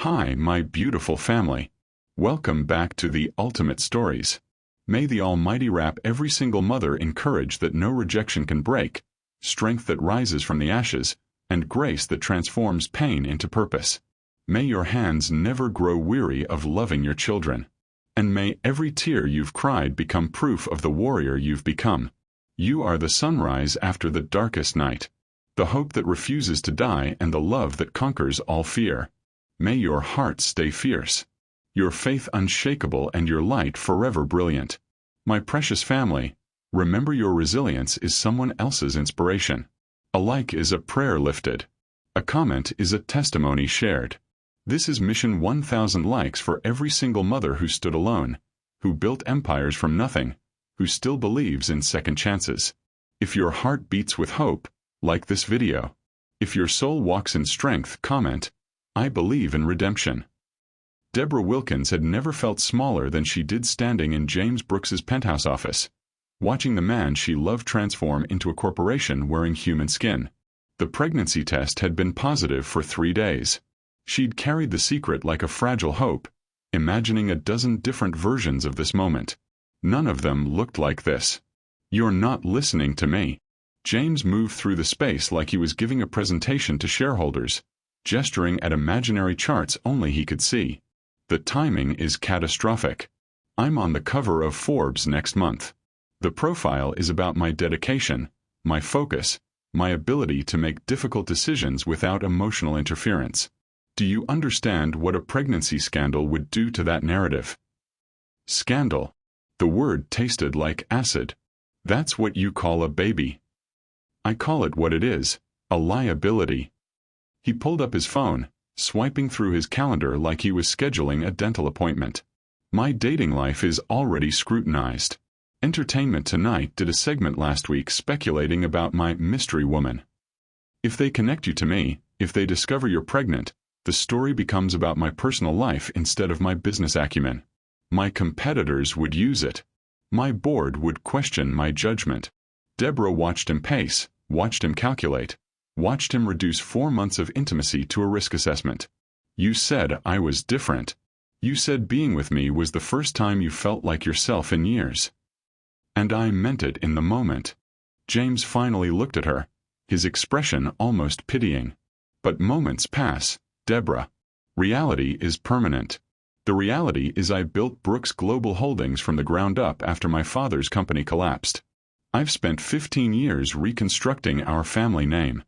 Hi, my beautiful family. Welcome back to the Ultimate Stories. May the Almighty wrap every single mother in courage that no rejection can break, strength that rises from the ashes, and grace that transforms pain into purpose. May your hands never grow weary of loving your children. And may every tear you've cried become proof of the warrior you've become. You are the sunrise after the darkest night, the hope that refuses to die and the love that conquers all fear. May your heart stay fierce, your faith unshakable and your light forever brilliant. My precious family, remember your resilience is someone else's inspiration. A like is a prayer lifted. A comment is a testimony shared. This is mission 1,000 likes for every single mother who stood alone, who built empires from nothing, who still believes in second chances. If your heart beats with hope, like this video. If your soul walks in strength, comment, I believe in redemption. Deborah Wilkins had never felt smaller than she did standing in James Brooks's penthouse office, watching the man she loved transform into a corporation wearing human skin. The pregnancy test had been positive for 3 days. She'd carried the secret like a fragile hope, imagining a dozen different versions of this moment. None of them looked like this. You're not listening to me. James moved through the space like he was giving a presentation to shareholders, gesturing at imaginary charts only he could see. The timing is catastrophic. I'm on the cover of Forbes next month. The profile is about my dedication, my focus, my ability to make difficult decisions without emotional interference. Do you understand what a pregnancy scandal would do to that narrative? Scandal. The word tasted like acid. That's what you call a baby. I call it what it is, a liability. He pulled up his phone, swiping through his calendar like he was scheduling a dental appointment. My dating life is already scrutinized. Entertainment Tonight did a segment last week speculating about my mystery woman. If they connect you to me, if they discover you're pregnant, the story becomes about my personal life instead of my business acumen. My competitors would use it. My board would question my judgment. Deborah watched him pace, watched him calculate, watched him reduce 4 months of intimacy to a risk assessment. You said I was different. You said being with me was the first time you felt like yourself in years. And I meant it in the moment. James finally looked at her, his expression almost pitying. But moments pass, Deborah. Reality is permanent. The reality is I built Brooks Global Holdings from the ground up after my father's company collapsed. I've spent 15 years reconstructing our family name.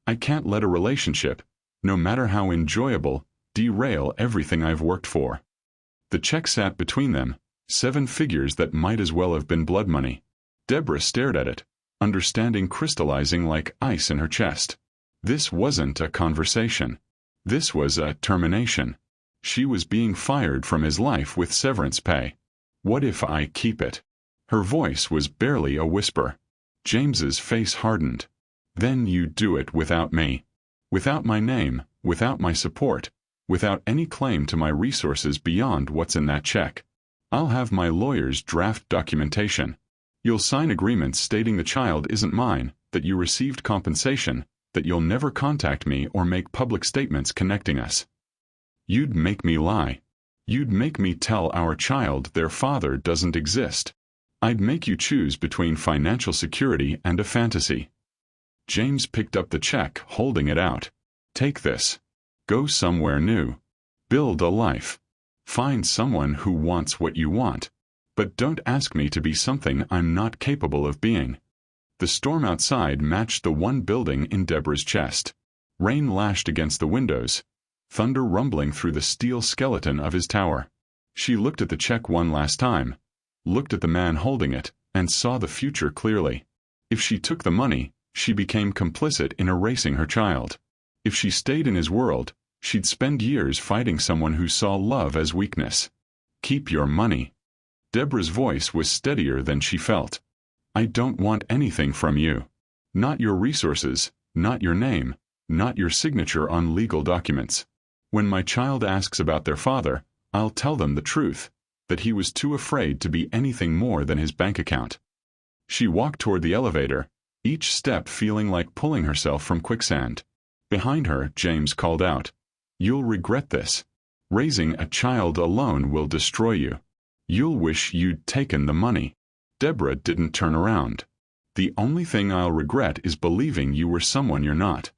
I can't let a relationship, no matter how enjoyable, derail everything I've worked for. The check sat between them, 7 figures that might as well have been blood money. Deborah stared at it, understanding crystallizing like ice in her chest. This wasn't a conversation. This was a termination. She was being fired from his life with severance pay. What if I keep it? Her voice was barely a whisper. James's face hardened. Then you do it without me. Without my name, without my support, without any claim to my resources beyond what's in that check. I'll have my lawyers draft documentation. You'll sign agreements stating the child isn't mine, that you received compensation, that you'll never contact me or make public statements connecting us. You'd make me lie. You'd make me tell our child their father doesn't exist. I'd make you choose between financial security and a fantasy. James picked up the check, holding it out. Take this. Go somewhere new. Build a life. Find someone who wants what you want. But don't ask me to be something I'm not capable of being. The storm outside matched the one building in Deborah's chest. Rain lashed against the windows, thunder rumbling through the steel skeleton of his tower. She looked at the check one last time, looked at the man holding it, and saw the future clearly. If she took the money, she became complicit in erasing her child. If she stayed in his world, she'd spend years fighting someone who saw love as weakness. Keep your money. Deborah's voice was steadier than she felt. I don't want anything from you. Not your resources, not your name, not your signature on legal documents. When my child asks about their father, I'll tell them the truth, that he was too afraid to be anything more than his bank account. She walked toward the elevator, each step feeling like pulling herself from quicksand. Behind her, James called out, You'll regret this. Raising a child alone will destroy you. You'll wish you'd taken the money. Deborah didn't turn around. The only thing I'll regret is believing you were someone you're not.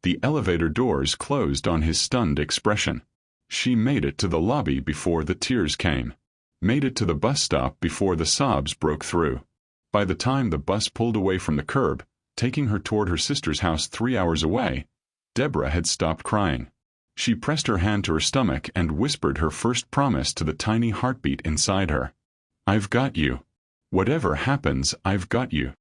The elevator doors closed on his stunned expression. She made it to the lobby before the tears came. Made it to the bus stop before the sobs broke through. By the time the bus pulled away from the curb, taking her toward her sister's house 3 hours away, Deborah had stopped crying. She pressed her hand to her stomach and whispered her first promise to the tiny heartbeat inside her. I've got you. Whatever happens, I've got you.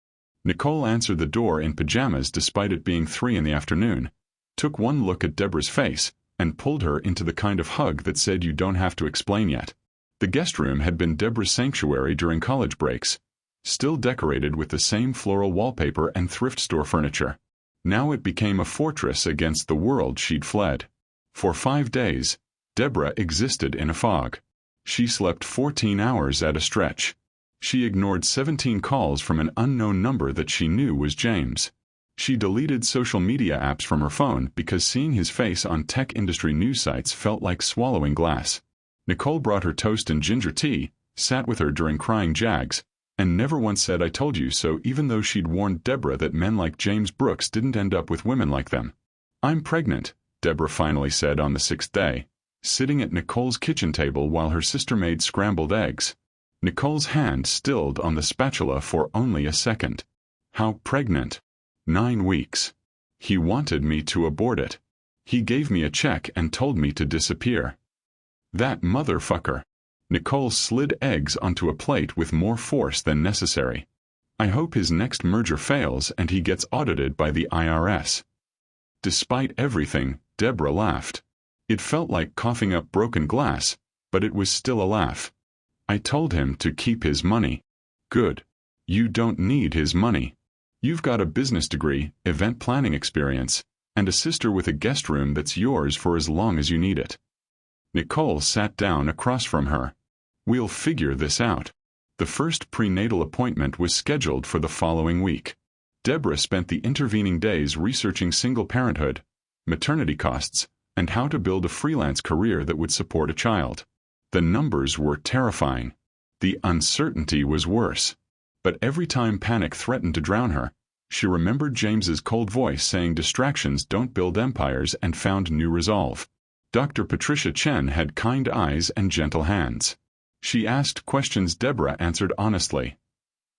Nicole answered the door in pajamas despite it being 3 in the afternoon, took one look at Deborah's face, and pulled her into the kind of hug that said you don't have to explain yet. The guest room had been Deborah's sanctuary during college breaks, still decorated with the same floral wallpaper and thrift store furniture. Now it became a fortress against the world she'd fled. For 5 days, Deborah existed in a fog. She slept 14 hours at a stretch. She ignored 17 calls from an unknown number that she knew was James. She deleted social media apps from her phone because seeing his face on tech industry news sites felt like swallowing glass. Nicole brought her toast and ginger tea, sat with her during crying jags, and never once said I told you so, even though she'd warned Deborah that men like James Brooks didn't end up with women like them. I'm pregnant, Deborah finally said on the 6th day, sitting at Nicole's kitchen table while her sister made scrambled eggs. Nicole's hand stilled on the spatula for only a second. How pregnant? 9 weeks. He wanted me to abort it. He gave me a check and told me to disappear. That motherfucker. Nicole slid eggs onto a plate with more force than necessary. I hope his next merger fails and he gets audited by the IRS. Despite everything, Deborah laughed. It felt like coughing up broken glass, but it was still a laugh. I told him to keep his money. Good. You don't need his money. You've got a business degree, event planning experience, and a sister with a guest room that's yours for as long as you need it. Nicole sat down across from her. We'll figure this out. The first prenatal appointment was scheduled for the following week. Deborah spent the intervening days researching single parenthood, maternity costs, and how to build a freelance career that would support a child. The numbers were terrifying. The uncertainty was worse. But every time panic threatened to drown her, she remembered James's cold voice saying distractions don't build empires and found new resolve. Dr. Patricia Chen had kind eyes and gentle hands. She asked questions Deborah answered honestly.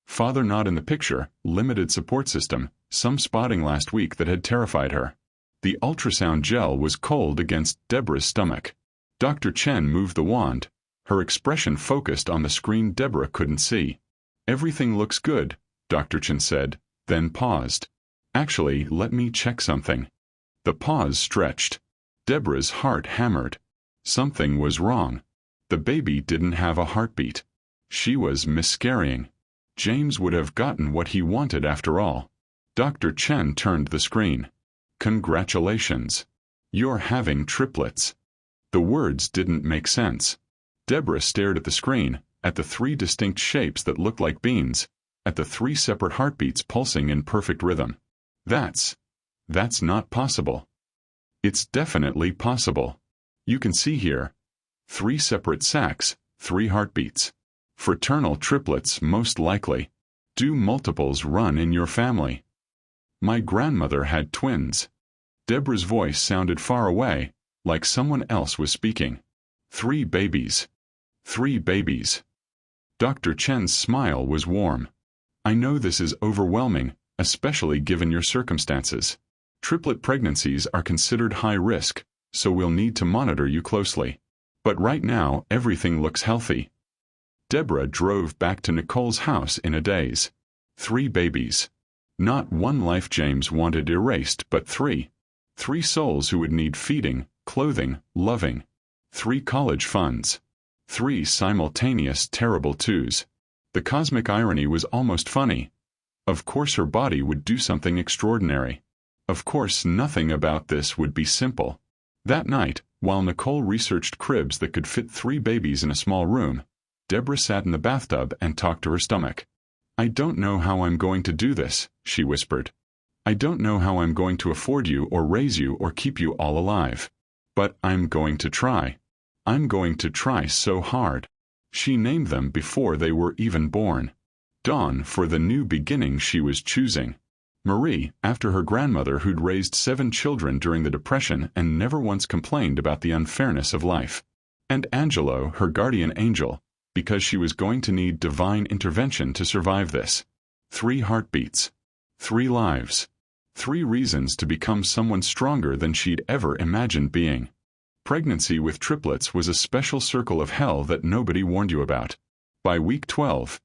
Father not in the picture, limited support system, some spotting last week that had terrified her. The ultrasound gel was cold against Deborah's stomach. Dr. Chen moved the wand, her expression focused on the screen Deborah couldn't see. Everything looks good, Dr. Chen said, then paused. Actually, let me check something. The pause stretched. Deborah's heart hammered. Something was wrong. The baby didn't have a heartbeat. She was miscarrying. James would have gotten what he wanted after all. Dr. Chen turned the screen. Congratulations. You're having triplets. The words didn't make sense. Deborah stared at the screen, at the 3 distinct shapes that looked like beans, at the 3 separate heartbeats pulsing in perfect rhythm. That's not possible. It's definitely possible. You can see here. 3 separate sacs, 3 heartbeats. Fraternal triplets most likely. Do multiples run in your family? My grandmother had twins. Deborah's voice sounded far away, like someone else was speaking. 3 babies. 3 babies. Dr. Chen's smile was warm. I know this is overwhelming, especially given your circumstances. Triplet pregnancies are considered high risk, so we'll need to monitor you closely. But right now, everything looks healthy. Deborah drove back to Nicole's house in a daze. 3 babies. Not one life James wanted erased, but 3. 3 souls who would need feeding, clothing, loving. 3 college funds. 3 simultaneous terrible twos. The cosmic irony was almost funny. Of course her body would do something extraordinary. Of course nothing about this would be simple. That night, while Nicole researched cribs that could fit 3 babies in a small room, Deborah sat in the bathtub and talked to her stomach. I don't know how I'm going to do this, she whispered. I don't know how I'm going to afford you or raise you or keep you all alive. But I'm going to try. I'm going to try so hard. She named them before they were even born. Dawn for the new beginning she was choosing. Marie, after her grandmother who'd raised 7 children during the Depression and never once complained about the unfairness of life. And Angelo, her guardian angel, because she was going to need divine intervention to survive this. 3 heartbeats. 3 lives. 3 reasons to become someone stronger than she'd ever imagined being. Pregnancy with triplets was a special circle of hell that nobody warned you about. By week 12,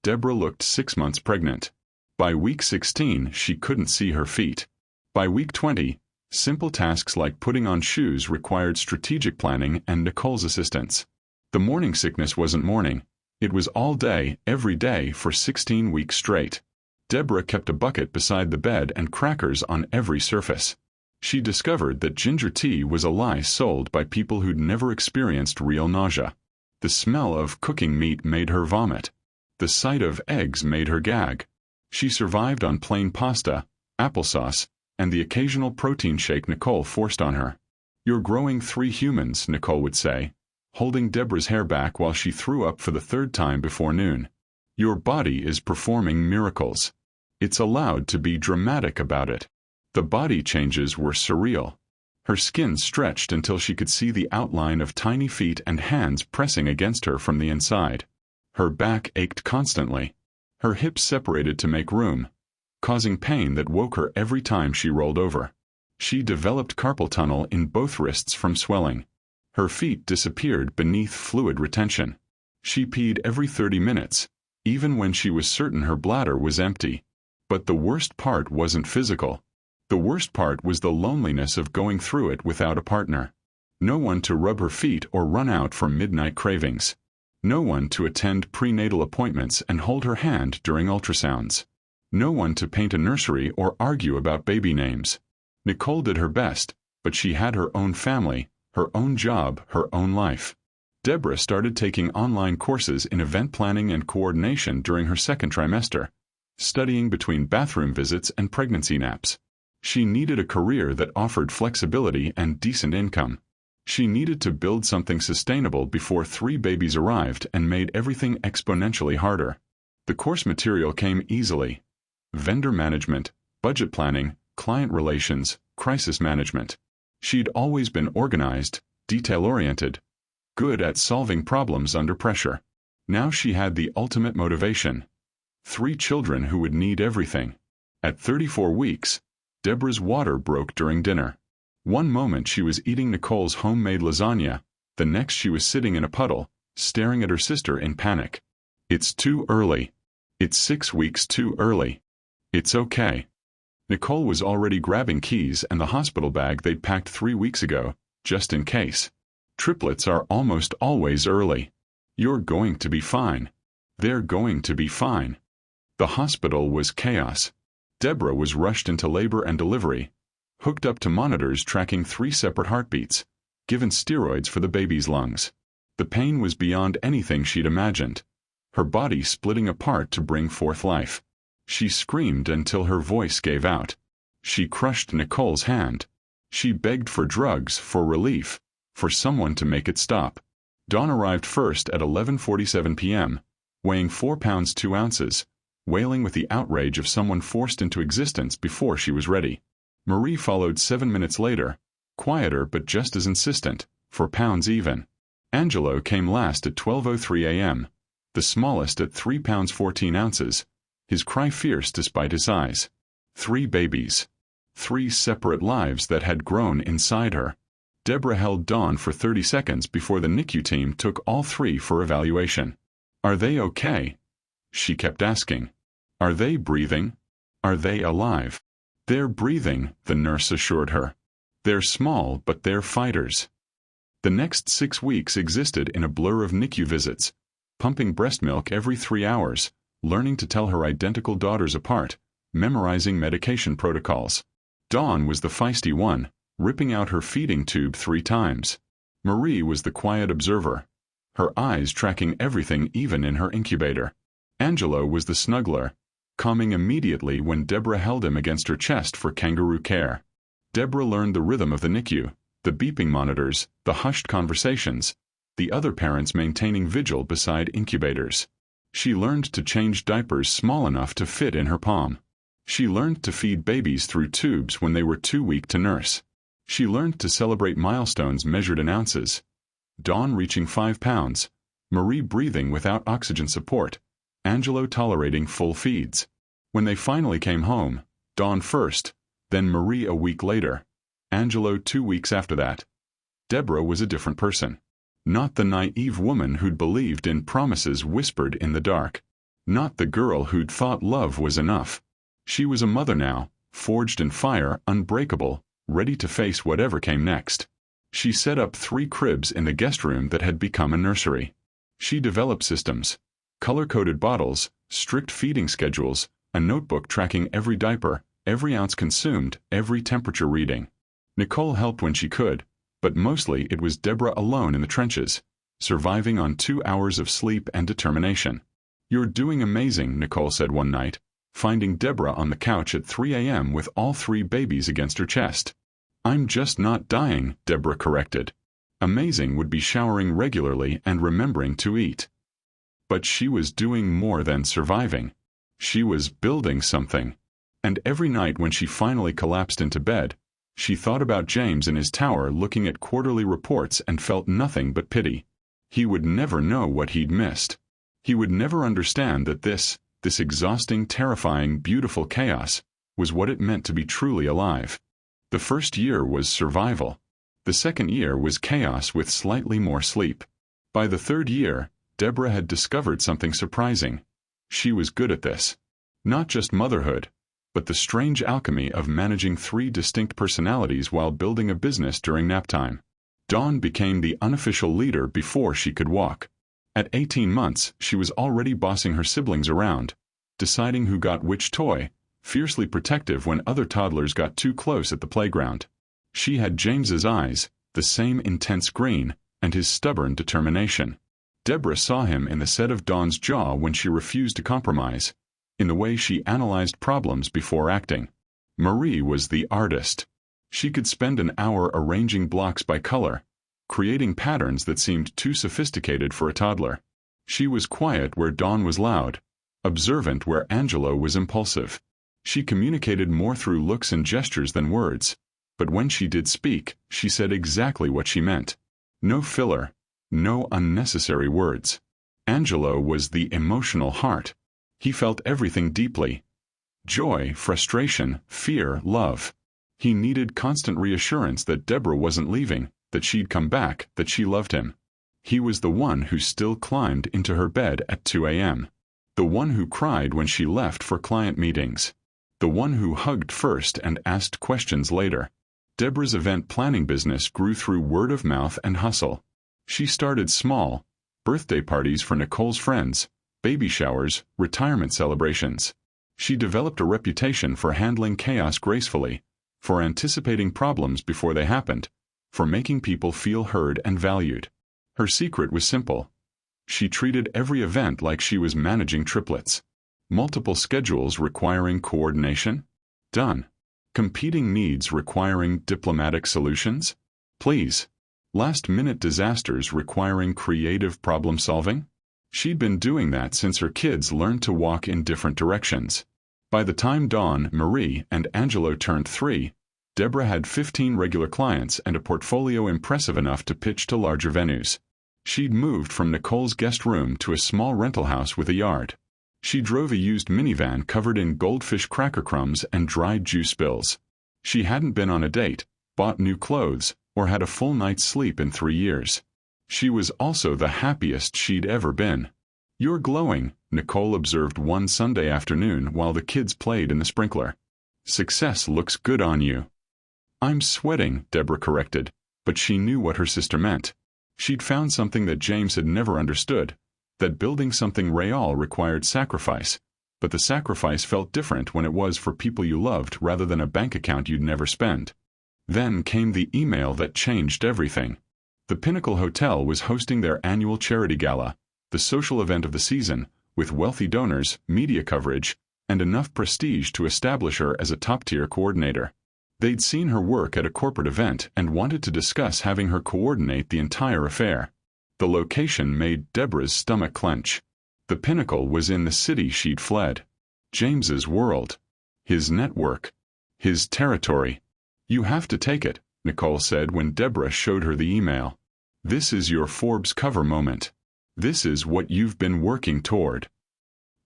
Deborah looked 6 months pregnant. By week 16, she couldn't see her feet. By week 20, simple tasks like putting on shoes required strategic planning and Nicole's assistance. The morning sickness wasn't morning. It was all day, every day for 16 weeks straight. Deborah kept a bucket beside the bed and crackers on every surface. She discovered that ginger tea was a lie sold by people who'd never experienced real nausea. The smell of cooking meat made her vomit. The sight of eggs made her gag. She survived on plain pasta, applesauce, and the occasional protein shake Nicole forced on her. "You're growing 3 humans," Nicole would say, holding Deborah's hair back while she threw up for the 3rd time before noon. "Your body is performing miracles. It's allowed to be dramatic about it." The body changes were surreal. Her skin stretched until she could see the outline of tiny feet and hands pressing against her from the inside. Her back ached constantly. Her hips separated to make room, causing pain that woke her every time she rolled over. She developed carpal tunnel in both wrists from swelling. Her feet disappeared beneath fluid retention. She peed every 30 minutes, even when she was certain her bladder was empty. But the worst part wasn't physical. The worst part was the loneliness of going through it without a partner. No one to rub her feet or run out for midnight cravings. No one to attend prenatal appointments and hold her hand during ultrasounds. No one to paint a nursery or argue about baby names. Nicole did her best, but she had her own family, her own job, her own life. Deborah started taking online courses in event planning and coordination during her 2nd trimester, studying between bathroom visits and pregnancy naps. She needed a career that offered flexibility and decent income. She needed to build something sustainable before 3 babies arrived and made everything exponentially harder. The course material came easily. Vendor management, budget planning, client relations, crisis management. She'd always been organized, detail-oriented, good at solving problems under pressure. Now she had the ultimate motivation. 3 children who would need everything. At 34 weeks, Deborah's water broke during dinner. One moment she was eating Nicole's homemade lasagna, the next she was sitting in a puddle, staring at her sister in panic. "It's too early. It's 6 weeks too early. It's okay." Nicole was already grabbing keys and the hospital bag they'd packed 3 weeks ago, just in case. Triplets are almost always early. You're going to be fine. They're going to be fine. The hospital was chaos. Deborah was rushed into labor and delivery, hooked up to monitors tracking 3 separate heartbeats, given steroids for the baby's lungs. The pain was beyond anything she'd imagined, her body splitting apart to bring forth life. She screamed until her voice gave out. She crushed Nicole's hand. She begged for drugs, for relief, for someone to make it stop. Dawn arrived first at 11:47 p.m., weighing 4 pounds 2 ounces, wailing with the outrage of someone forced into existence before she was ready. Marie followed 7 minutes later, quieter but just as insistent, 4 pounds even. Angelo came last at 12:03 a.m., the smallest at 3 pounds 14 ounces, his cry fierce despite his size. 3 babies. 3 separate lives that had grown inside her. Deborah held Dawn for 30 seconds before the NICU team took all 3 for evaluation. "Are they okay?" she kept asking. "Are they breathing? Are they alive?" "They're breathing," the nurse assured her. "They're small, but they're fighters." The next 6 weeks existed in a blur of NICU visits, pumping breast milk every 3 hours, learning to tell her identical daughters apart, memorizing medication protocols. Dawn was the feisty one, ripping out her feeding tube 3 times. Marie was the quiet observer, her eyes tracking everything even in her incubator. Angelo was the snuggler, calming immediately when Deborah held him against her chest for kangaroo care. Deborah learned the rhythm of the NICU, the beeping monitors, the hushed conversations, the other parents maintaining vigil beside incubators. She learned to change diapers small enough to fit in her palm. She learned to feed babies through tubes when they were too weak to nurse. She learned to celebrate milestones measured in ounces. Dawn reaching 5 pounds, Marie breathing without oxygen support, Angelo tolerating full feeds. When they finally came home, Dawn first, then Marie a week later, Angelo 2 weeks after that. Deborah was a different person. Not the naive woman who'd believed in promises whispered in the dark. Not the girl who'd thought love was enough. She was a mother now, forged in fire, unbreakable, ready to face whatever came next. She set up 3 cribs in the guest room that had become a nursery. She developed systems, color-coded bottles, strict feeding schedules, a notebook tracking every diaper, every ounce consumed, every temperature reading. Nicole helped when she could, but mostly it was Deborah alone in the trenches, surviving on 2 hours of sleep and determination. "You're doing amazing," Nicole said one night, finding Deborah on the couch at 3 a.m. with all 3 babies against her chest. "I'm just not dying," Deborah corrected. Amazing would be showering regularly and remembering to eat. But she was doing more than surviving. She was building something. And every night when she finally collapsed into bed, she thought about James in his tower looking at quarterly reports and felt nothing but pity. He would never know what he'd missed. He would never understand that this exhausting, terrifying, beautiful chaos was what it meant to be truly alive. The first year was survival. The second year was chaos with slightly more sleep. By the third year, Deborah had discovered something surprising. She was good at this. Not just motherhood, but the strange alchemy of managing 3 distinct personalities while building a business during nap time. Dawn became the unofficial leader before she could walk. At 18 months, she was already bossing her siblings around, deciding who got which toy, fiercely protective when other toddlers got too close at the playground. She had James's eyes, the same intense green, and his stubborn determination. Deborah saw him in the set of Dawn's jaw when she refused to compromise, in the way she analyzed problems before acting. Marie was the artist. She could spend an hour arranging blocks by color, creating patterns that seemed too sophisticated for a toddler. She was quiet where Dawn was loud, observant where Angelo was impulsive. She communicated more through looks and gestures than words, but when she did speak, she said exactly what she meant. No filler, no unnecessary words. Angelo was the emotional heart. He felt everything deeply. Joy, frustration, fear, love. He needed constant reassurance that Deborah wasn't leaving, that she'd come back, that she loved him. He was the one who still climbed into her bed at 2 a.m. The one who cried when she left for client meetings. The one who hugged first and asked questions later. Deborah's event planning business grew through word of mouth and hustle. She started small, birthday parties for Nicole's friends, baby showers, retirement celebrations. She developed a reputation for handling chaos gracefully, for anticipating problems before they happened, for making people feel heard and valued. Her secret was simple. She treated every event like she was managing triplets. Multiple schedules requiring coordination? Done. Competing needs requiring diplomatic solutions? Please. Last-minute disasters requiring creative problem-solving? She'd been doing that since her kids learned to walk in different directions. By the time Dawn, Marie, and Angelo turned 3, Deborah had 15 regular clients and a portfolio impressive enough to pitch to larger venues. She'd moved from Nicole's guest room to a small rental house with a yard. She drove a used minivan covered in goldfish cracker crumbs and dried juice spills. She hadn't been on a date, bought new clothes, or had a full night's sleep in 3 years. She was also the happiest she'd ever been. "You're glowing," Nicole observed one Sunday afternoon while the kids played in the sprinkler. "Success looks good on you." "I'm sweating," Deborah corrected, but she knew what her sister meant. She'd found something that James had never understood, that building something real required sacrifice, but the sacrifice felt different when it was for people you loved rather than a bank account you'd never spend. Then came the email that changed everything. The Pinnacle Hotel was hosting their annual charity gala, the social event of the season, with wealthy donors, media coverage, and enough prestige to establish her as a top-tier coordinator. They'd seen her work at a corporate event and wanted to discuss having her coordinate the entire affair. The location made Deborah's stomach clench. The pinnacle was in the city she'd fled. James's world. His network. His territory. "You have to take it," Nicole said when Deborah showed her the email. "This is your Forbes cover moment. This is what you've been working toward."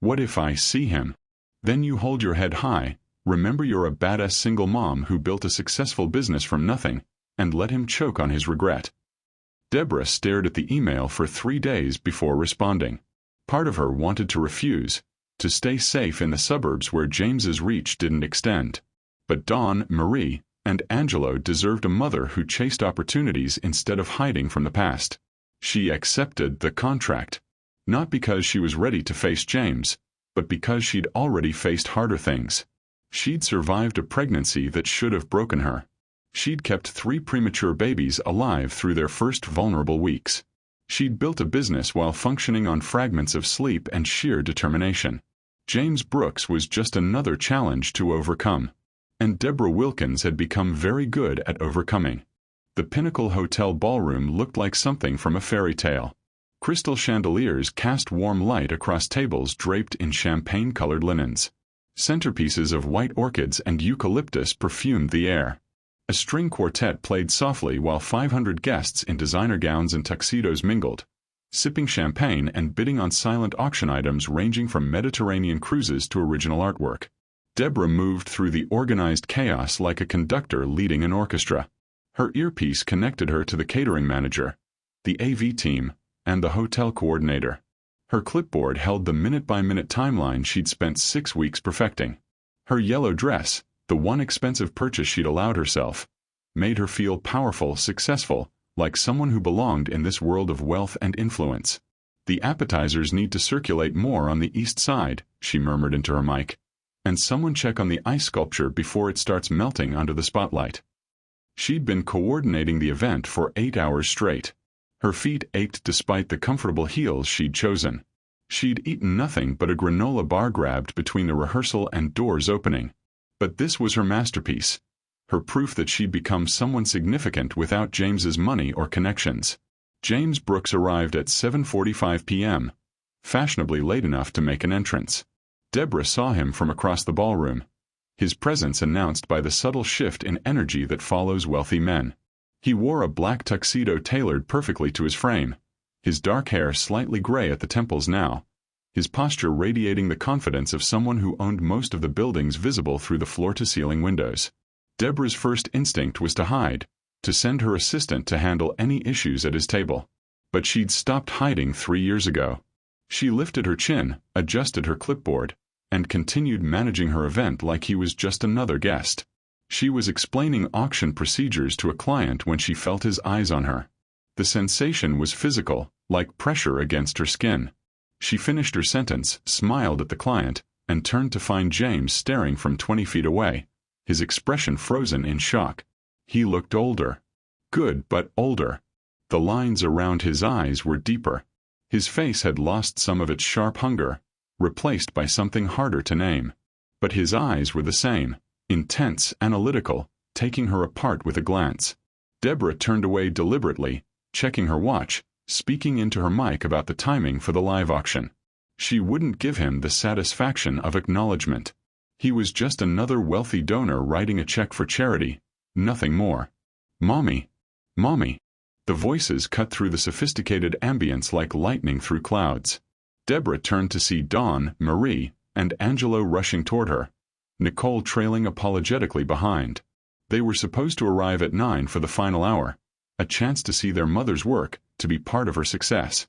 "What if I see him?" "Then you hold your head high. Remember you're a badass single mom who built a successful business from nothing, and let him choke on his regret." Deborah stared at the email for 3 days before responding. Part of her wanted to refuse, to stay safe in the suburbs where James's reach didn't extend. But Dawn, Marie, and Angelo deserved a mother who chased opportunities instead of hiding from the past. She accepted the contract. Not because she was ready to face James, but because she'd already faced harder things. She'd survived a pregnancy that should have broken her. She'd kept 3 premature babies alive through their first vulnerable weeks. She'd built a business while functioning on fragments of sleep and sheer determination. James Brooks was just another challenge to overcome. And Deborah Wilkins had become very good at overcoming. The Pinnacle Hotel ballroom looked like something from a fairy tale. Crystal chandeliers cast warm light across tables draped in champagne-colored linens. Centerpieces of white orchids and eucalyptus perfumed the air. A string quartet played softly while 500 guests in designer gowns and tuxedos mingled, sipping champagne and bidding on silent auction items ranging from Mediterranean cruises to original artwork. Deborah moved through the organized chaos like a conductor leading an orchestra. Her earpiece connected her to the catering manager, the AV team, and the hotel coordinator. Her clipboard held the minute-by-minute timeline she'd spent 6 weeks perfecting. Her yellow dress, the one expensive purchase she'd allowed herself, made her feel powerful, successful, like someone who belonged in this world of wealth and influence. "The appetizers need to circulate more on the east side," she murmured into her mic. "And someone check on the ice sculpture before it starts melting under the spotlight." She'd been coordinating the event for 8 hours straight. Her feet ached despite the comfortable heels she'd chosen. She'd eaten nothing but a granola bar grabbed between the rehearsal and doors opening. But this was her masterpiece. Her proof that she'd become someone significant without James's money or connections. James Brooks arrived at 7:45 p.m., fashionably late enough to make an entrance. Deborah saw him from across the ballroom, his presence announced by the subtle shift in energy that follows wealthy men. He wore a black tuxedo tailored perfectly to his frame, his dark hair slightly gray at the temples now, his posture radiating the confidence of someone who owned most of the buildings visible through the floor-to-ceiling windows. Deborah's first instinct was to hide, to send her assistant to handle any issues at his table. But she'd stopped hiding 3 years ago. She lifted her chin, adjusted her clipboard, and continued managing her event like he was just another guest. She was explaining auction procedures to a client when she felt his eyes on her. The sensation was physical, like pressure against her skin. She finished her sentence, smiled at the client, and turned to find James staring from 20 feet away, his expression frozen in shock. He looked older. Good, but older. The lines around his eyes were deeper. His face had lost some of its sharp hunger, replaced by something harder to name. But his eyes were the same, intense, analytical, taking her apart with a glance. Deborah turned away deliberately, checking her watch, speaking into her mic about the timing for the live auction. She wouldn't give him the satisfaction of acknowledgement. He was just another wealthy donor writing a check for charity, nothing more. "Mommy. Mommy." The voices cut through the sophisticated ambience like lightning through clouds. Deborah turned to see Dawn, Marie, and Angelo rushing toward her, Nicole trailing apologetically behind. They were supposed to arrive at 9 for the final hour, a chance to see their mother's work, to be part of her success.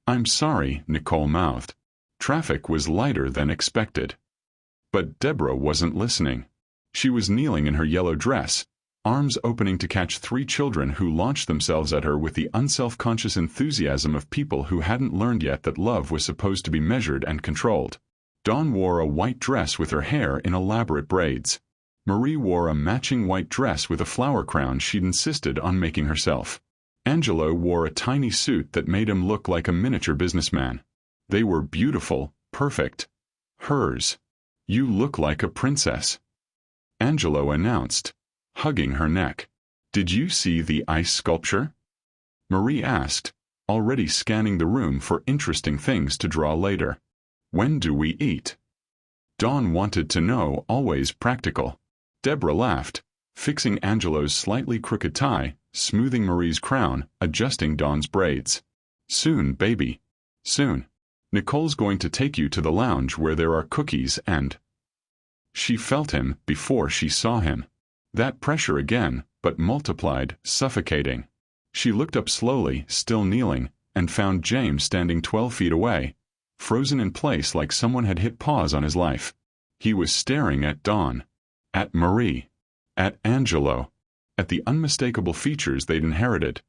"I'm sorry," Nicole mouthed. Traffic was lighter than expected. But Deborah wasn't listening. She was kneeling in her yellow dress, arms opening to catch 3 children who launched themselves at her with the unself-conscious enthusiasm of people who hadn't learned yet that love was supposed to be measured and controlled. Dawn wore a white dress with her hair in elaborate braids. Marie wore a matching white dress with a flower crown she'd insisted on making herself. Angelo wore a tiny suit that made him look like a miniature businessman. They were beautiful, perfect. Hers. "You look like a princess," Angelo announced, hugging her neck. "Did you see the ice sculpture?" Marie asked, already scanning the room for interesting things to draw later. When do we eat? Dawn wanted to know, always practical. Deborah laughed, fixing Angelo's slightly crooked tie, smoothing Marie's crown, adjusting Dawn's braids. Soon, baby. Soon. Nicole's going to take you to the lounge where there are cookies and... She felt him before she saw him. That pressure again, but multiplied, suffocating. She looked up slowly, still kneeling, and found James standing 12 feet away, frozen in place like someone had hit pause on his life. He was staring at Dawn. At Marie. At Angelo. At the unmistakable features they'd inherited.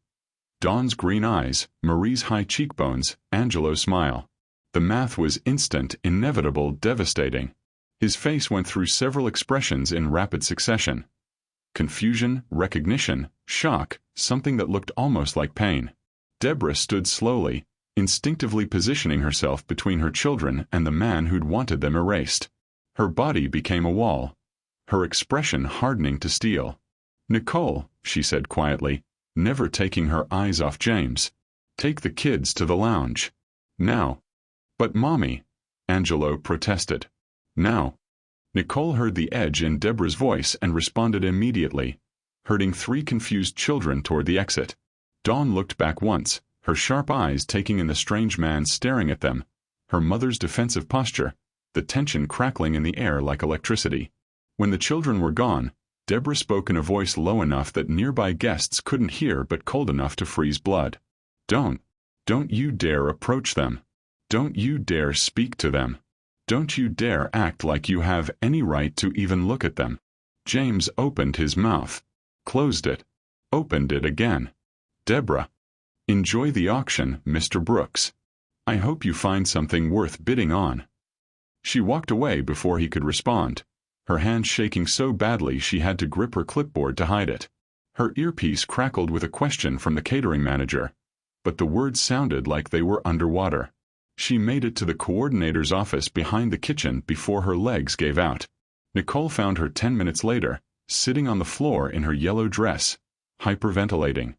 Dawn's green eyes, Marie's high cheekbones, Angelo's smile. The math was instant, inevitable, devastating. His face went through several expressions in rapid succession. Confusion, recognition, shock, something that looked almost like pain. Deborah stood slowly, instinctively positioning herself between her children and the man who'd wanted them erased. Her body became a wall, her expression hardening to steel. "Nicole," she said quietly, never taking her eyes off James. "Take the kids to the lounge. Now." "But Mommy," Angelo protested. "Now." Nicole heard the edge in Deborah's voice and responded immediately, herding 3 confused children toward the exit. Dawn looked back once, her sharp eyes taking in the strange man staring at them, her mother's defensive posture, the tension crackling in the air like electricity. When the children were gone, Deborah spoke in a voice low enough that nearby guests couldn't hear but cold enough to freeze blood. Don't you dare approach them. Don't you dare speak to them. Don't you dare act like you have any right to even look at them." James opened his mouth, closed it, opened it again. "Deborah. Enjoy the auction, Mr. Brooks. I hope you find something worth bidding on." She walked away before he could respond, her hand shaking so badly she had to grip her clipboard to hide it. Her earpiece crackled with a question from the catering manager, but the words sounded like they were underwater. She made it to the coordinator's office behind the kitchen before her legs gave out. Nicole found her 10 minutes later, sitting on the floor in her yellow dress, hyperventilating.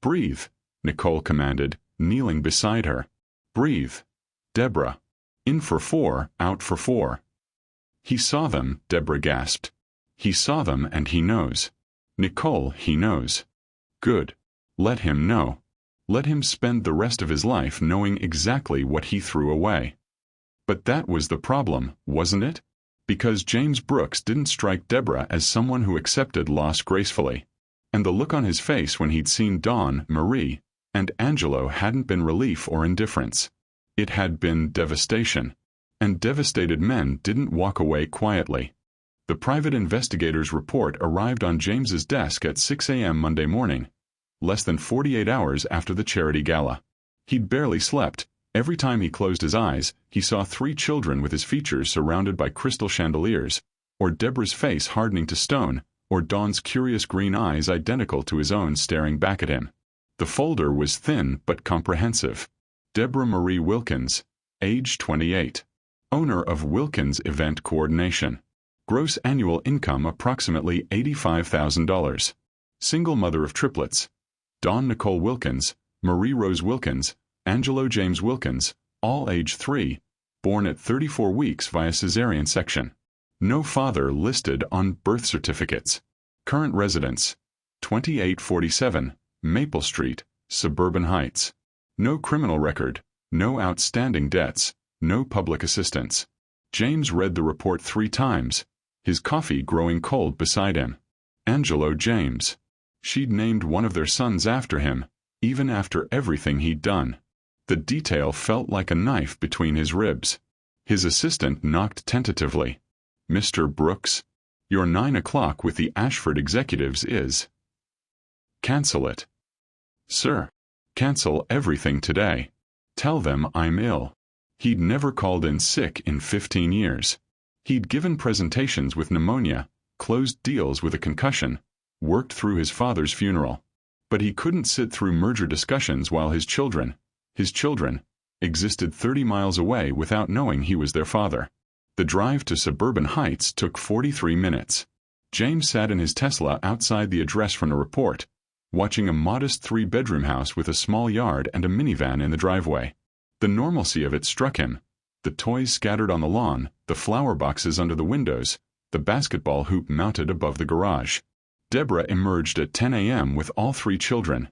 "Breathe," Nicole commanded, kneeling beside her. "Breathe. Deborah. In for 4, out for 4. "He saw them," Deborah gasped. "He saw them and he knows. Nicole, he knows." "Good. Let him know. Let him spend the rest of his life knowing exactly what he threw away." But that was the problem, wasn't it? Because James Brooks didn't strike Deborah as someone who accepted loss gracefully. And the look on his face when he'd seen Dawn, Marie, and Angelo hadn't been relief or indifference. It had been devastation. And devastated men didn't walk away quietly. The private investigator's report arrived on James's desk at 6 a.m. Monday morning, less than 48 hours after the charity gala. He'd barely slept. Every time he closed his eyes, he saw 3 children with his features surrounded by crystal chandeliers, or Deborah's face hardening to stone, or Dawn's curious green eyes identical to his own staring back at him. The folder was thin but comprehensive. Deborah Marie Wilkins, age 28. Owner of Wilkins Event Coordination. Gross annual income approximately $85,000. Single mother of triplets. Dawn Nicole Wilkins, Marie Rose Wilkins, Angelo James Wilkins, all age 3, born at 34 weeks via cesarean section. No father listed on birth certificates. Current residence, 2847, Maple Street, Suburban Heights. No criminal record, no outstanding debts, no public assistance. James read the report 3 times, his coffee growing cold beside him. Angelo James. She'd named one of their sons after him, even after everything he'd done. The detail felt like a knife between his ribs. His assistant knocked tentatively. "Mr. Brooks, your 9 o'clock with the Ashford executives is." "Cancel it." "Sir, cancel everything today. Tell them I'm ill." He'd never called in sick in 15 years. He'd given presentations with pneumonia, closed deals with a concussion, worked through his father's funeral. But he couldn't sit through merger discussions while his children, existed 30 miles away without knowing he was their father. The drive to Suburban Heights took 43 minutes. James sat in his Tesla outside the address from the report, watching a modest 3-bedroom house with a small yard and a minivan in the driveway. The normalcy of it struck him. The toys scattered on the lawn, the flower boxes under the windows, the basketball hoop mounted above the garage. Deborah emerged at 10 a.m. with all 3 children,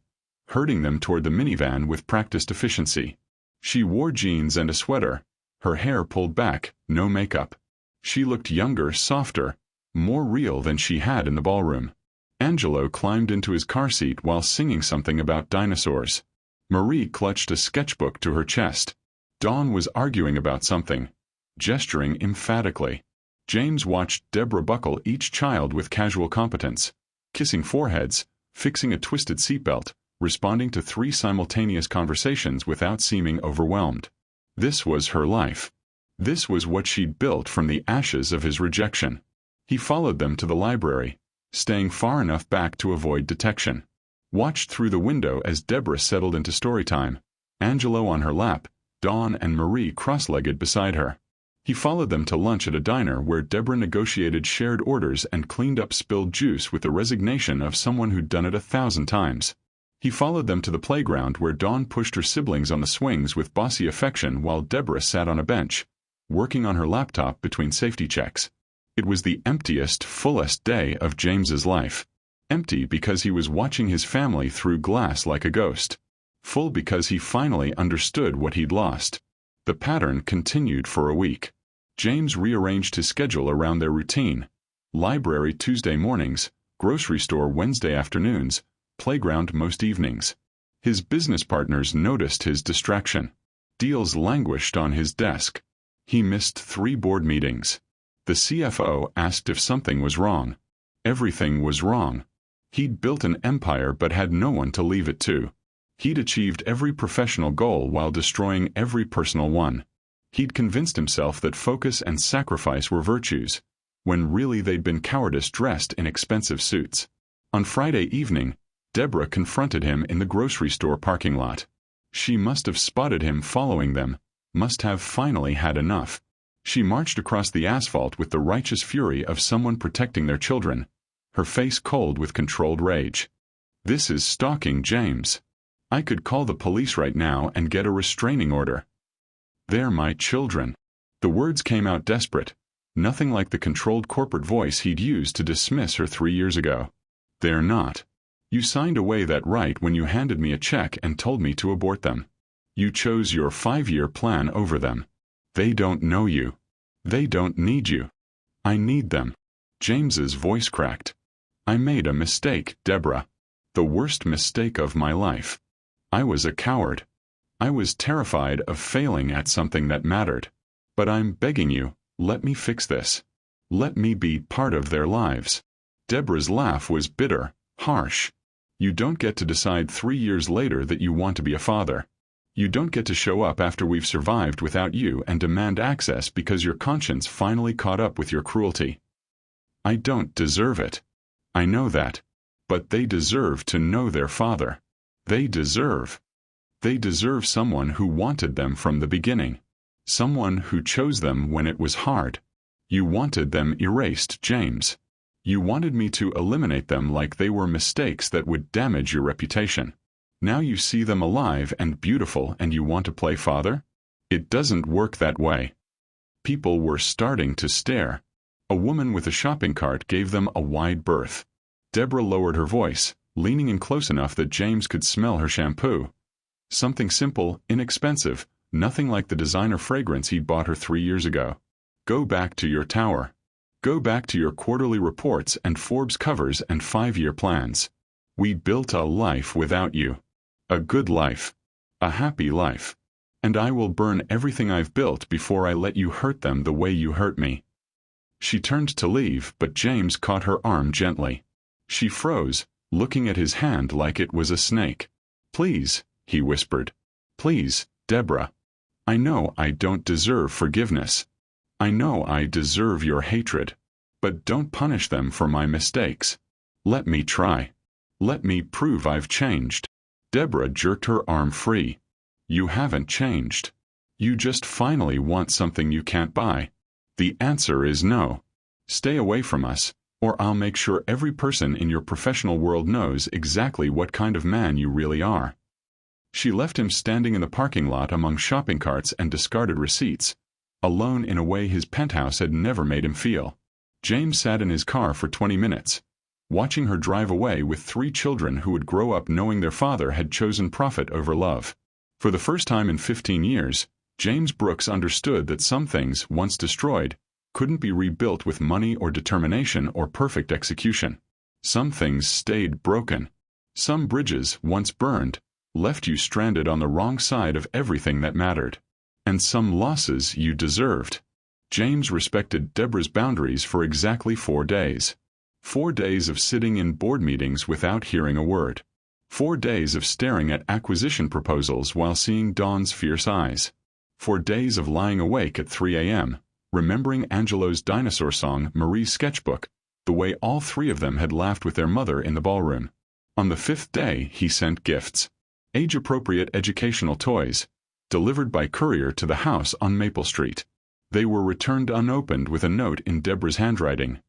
herding them toward the minivan with practiced efficiency. She wore jeans and a sweater, her hair pulled back, no makeup. She looked younger, softer, more real than she had in the ballroom. Angelo climbed into his car seat while singing something about dinosaurs. Marie clutched a sketchbook to her chest. Dawn was arguing about something, gesturing emphatically. James watched Deborah buckle each child with casual competence, kissing foreheads, fixing a twisted seatbelt, responding to 3 simultaneous conversations without seeming overwhelmed. This was her life. This was what she'd built from the ashes of his rejection. He followed them to the library, staying far enough back to avoid detection. Watched through the window as Deborah settled into story time, Angelo on her lap, Dawn and Marie cross-legged beside her. He followed them to lunch at a diner where Deborah negotiated shared orders and cleaned up spilled juice with the resignation of someone who'd done it 1,000 times. He followed them to the playground where Dawn pushed her siblings on the swings with bossy affection while Deborah sat on a bench, working on her laptop between safety checks. It was the emptiest, fullest day of James's life. Empty because he was watching his family through glass like a ghost. Full because he finally understood what he'd lost. The pattern continued for a week. James rearranged his schedule around their routine. Library Tuesday mornings, grocery store Wednesday afternoons, playground most evenings. His business partners noticed his distraction. Deals languished on his desk. He missed 3 board meetings. The CFO asked if something was wrong. Everything was wrong. He'd built an empire but had no one to leave it to. He'd achieved every professional goal while destroying every personal one. He'd convinced himself that focus and sacrifice were virtues, when really they'd been cowardice dressed in expensive suits. On Friday evening, Deborah confronted him in the grocery store parking lot. She must have spotted him following them, must have finally had enough. She marched across the asphalt with the righteous fury of someone protecting their children, her face cold with controlled rage. This is stalking, James. I could call the police right now and get a restraining order. They're my children. The words came out desperate, nothing like the controlled corporate voice he'd used to dismiss her 3 years ago. They're not. You signed away that right when you handed me a check and told me to abort them. You chose your 5-year plan over them. They don't know you. They don't need you. I need them. James's voice cracked. I made a mistake, Deborah. The worst mistake of my life. I was a coward. I was terrified of failing at something that mattered. But I'm begging you, let me fix this. Let me be part of their lives. Deborah's laugh was bitter, harsh. You don't get to decide 3 years later that you want to be a father. You don't get to show up after we've survived without you and demand access because your conscience finally caught up with your cruelty. I don't deserve it. I know that. But they deserve to know their father. They deserve someone who wanted them from the beginning. Someone who chose them when it was hard. You wanted them erased, James. You wanted me to eliminate them like they were mistakes that would damage your reputation. Now you see them alive and beautiful and you want to play father? It doesn't work that way. People were starting to stare. A woman with a shopping cart gave them a wide berth. Deborah lowered her voice, leaning in close enough that James could smell her shampoo. Something simple, inexpensive, nothing like the designer fragrance he'd bought her 3 years ago. Go back to your tower. Go back to your quarterly reports and Forbes covers and 5-year plans. We built a life without you. A good life. A happy life. And I will burn everything I've built before I let you hurt them the way you hurt me. She turned to leave, but James caught her arm gently. She froze, looking at his hand like it was a snake. Please, he whispered. Please, Deborah. I know I don't deserve forgiveness. I know I deserve your hatred. But don't punish them for my mistakes. Let me try. Let me prove I've changed. Deborah jerked her arm free. You haven't changed. You just finally want something you can't buy. The answer is no. Stay away from us. or I'll make sure every person in your professional world knows exactly what kind of man you really are." She left him standing in the parking lot among shopping carts and discarded receipts, alone in a way his penthouse had never made him feel. James sat in his car for 20 minutes, watching her drive away with 3 children who would grow up knowing their father had chosen profit over love. For the first time in 15 years, James Brooks understood that some things, once destroyed, couldn't be rebuilt with money or determination or perfect execution. Some things stayed broken. Some bridges, once burned, left you stranded on the wrong side of everything that mattered. And some losses you deserved. James respected Deborah's boundaries for exactly 4 days. 4 days of sitting in board meetings without hearing a word. 4 days of staring at acquisition proposals while seeing Dawn's fierce eyes. 4 days of lying awake at 3 a.m., remembering Angelo's dinosaur song, Marie's sketchbook, the way all 3 of them had laughed with their mother in the ballroom. On the 5th day, he sent gifts. Age-appropriate educational toys, delivered by courier to the house on Maple Street. They were returned unopened with a note in Deborah's handwriting.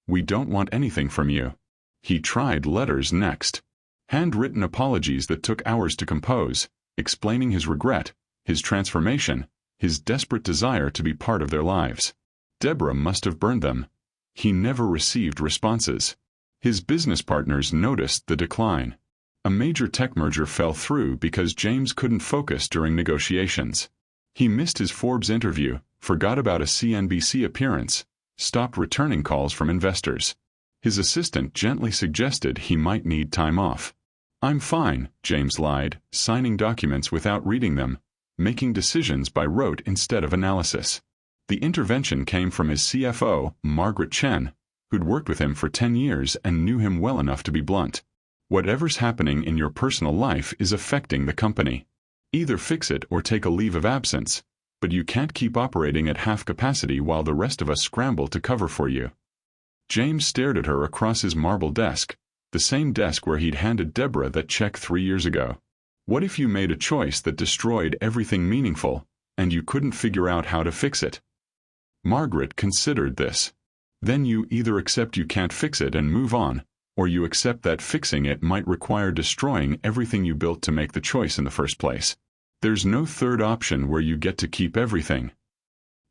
"We don't want anything from you." He tried letters next. Handwritten apologies that took hours to compose, explaining his regret, his transformation, his desperate desire to be part of their lives. Deborah must have burned them. He never received responses. His business partners noticed the decline. A major tech merger fell through because James couldn't focus during negotiations. He missed his Forbes interview, forgot about a CNBC appearance, stopped returning calls from investors. His assistant gently suggested he might need time off. "I'm fine," James lied, signing documents without reading them, making decisions by rote instead of analysis. The intervention came from his CFO, Margaret Chen, who'd worked with him for 10 years and knew him well enough to be blunt. "Whatever's happening in your personal life is affecting the company. Either fix it or take a leave of absence, but you can't keep operating at half capacity while the rest of us scramble to cover for you." James stared at her across his marble desk, the same desk where he'd handed Deborah that check 3 years ago. What if you made a choice that destroyed everything meaningful, and you couldn't figure out how to fix it? Margaret considered this. Then you either accept you can't fix it and move on, or you accept that fixing it might require destroying everything you built to make the choice in the first place. There's no third option where you get to keep everything.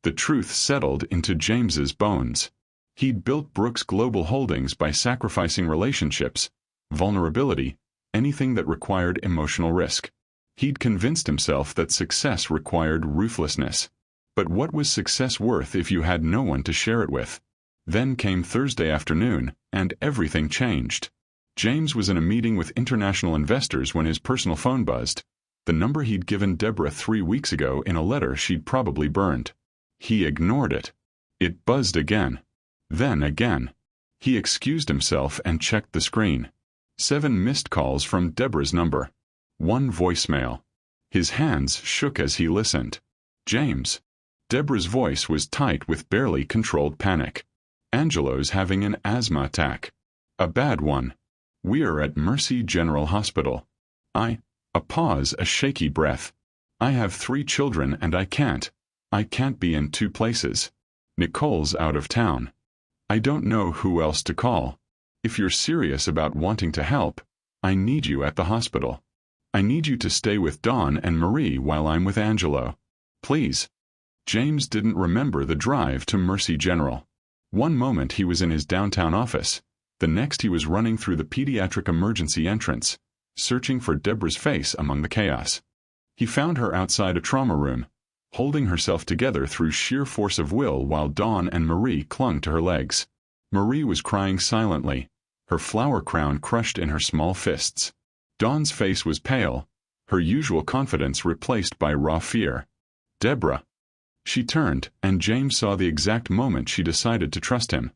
The truth settled into James's bones. He'd built Brooks Global Holdings by sacrificing relationships, vulnerability, anything that required emotional risk. He'd convinced himself that success required ruthlessness. But what was success worth if you had no one to share it with? Then came Thursday afternoon, and everything changed. James was in a meeting with international investors when his personal phone buzzed, the number he'd given Deborah 3 weeks ago in a letter she'd probably burned. He ignored it. It buzzed again. Then again. He excused himself and checked the screen. 7 missed calls from Deborah's number. 1 voicemail. His hands shook as he listened. "James." Deborah's voice was tight with barely controlled panic. "Angelo's having an asthma attack. A bad one. We're at Mercy General Hospital. A pause, a shaky breath. "I have 3 children and I can't be in 2 places. Nicole's out of town. I don't know who else to call. If you're serious about wanting to help, I need you at the hospital. I need you to stay with Dawn and Marie while I'm with Angelo. Please." James didn't remember the drive to Mercy General. One moment he was in his downtown office, the next he was running through the pediatric emergency entrance, searching for Deborah's face among the chaos. He found her outside a trauma room, holding herself together through sheer force of will while Dawn and Marie clung to her legs. Marie was crying silently, her flower crown crushed in her small fists. Dawn's face was pale, her usual confidence replaced by raw fear. "Deborah." She turned, and James saw the exact moment she decided to trust him.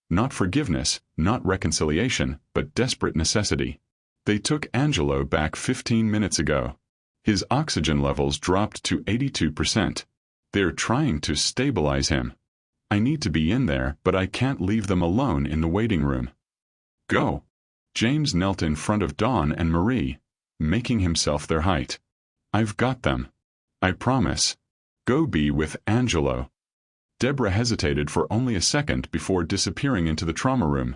Not forgiveness, not reconciliation, but desperate necessity. They took Angelo back 15 minutes ago. His oxygen levels dropped to 82%. They're trying to stabilize him. "I need to be in there, but I can't leave them alone in the waiting room." "Go." James knelt in front of Dawn and Marie, making himself their height. "I've got them. I promise. Go be with Angelo." Deborah hesitated for only a second before disappearing into the trauma room,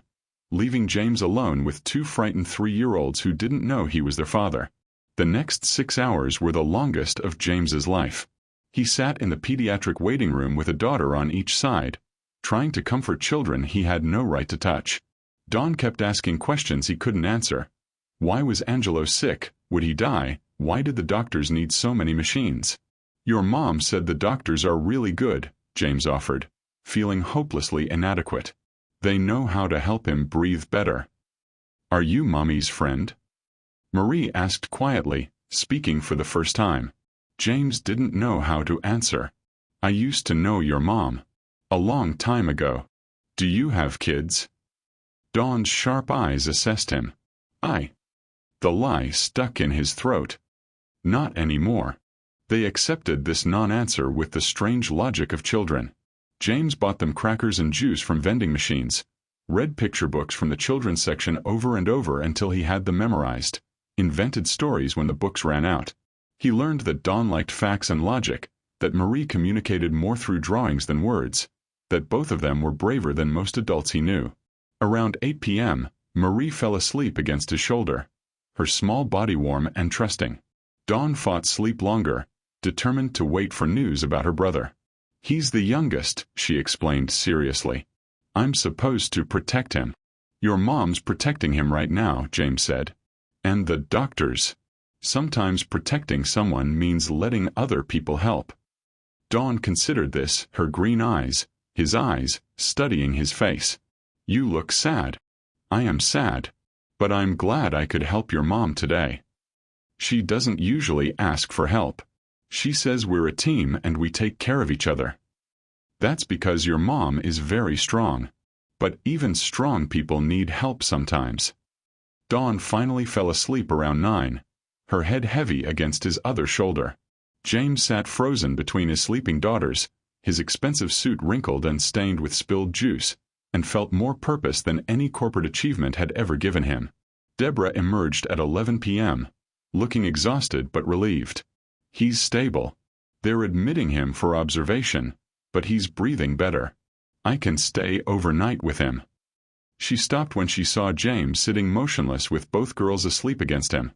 leaving James alone with two frightened 3-year-olds who didn't know he was their father. The next 6 hours were the longest of James's life. He sat in the pediatric waiting room with a daughter on each side, trying to comfort children he had no right to touch. Dawn kept asking questions he couldn't answer. Why was Angelo sick? Would he die? Why did the doctors need so many machines? Your mom said the doctors are really good, James offered, feeling hopelessly inadequate. They know how to help him breathe better. Are you Mommy's friend? Marie asked quietly, speaking for the first time. James didn't know how to answer. I used to know your mom. A long time ago. Do you have kids? Dawn's sharp eyes assessed him. The lie stuck in his throat. Not anymore. They accepted this non-answer with the strange logic of children. James bought them crackers and juice from vending machines, read picture books from the children's section over and over until he had them memorized, invented stories when the books ran out. He learned that Dawn liked facts and logic, that Marie communicated more through drawings than words, that both of them were braver than most adults he knew. Around 8 p.m., Marie fell asleep against his shoulder, her small body warm and trusting. Dawn fought sleep longer, determined to wait for news about her brother. He's the youngest, she explained seriously. I'm supposed to protect him. Your mom's protecting him right now, James said. And the doctors. Sometimes protecting someone means letting other people help. Dawn considered this, her green eyes, his eyes, studying his face. You look sad. I am sad. But I'm glad I could help your mom today. She doesn't usually ask for help. She says we're a team and we take care of each other. That's because your mom is very strong. But even strong people need help sometimes. Dawn finally fell asleep around 9, her head heavy against his other shoulder. James sat frozen between his sleeping daughters, his expensive suit wrinkled and stained with spilled juice, and felt more purpose than any corporate achievement had ever given him. Deborah emerged at 11 p.m., looking exhausted but relieved. He's stable. They're admitting him for observation, but he's breathing better. I can stay overnight with him. She stopped when she saw James sitting motionless with both girls asleep against him,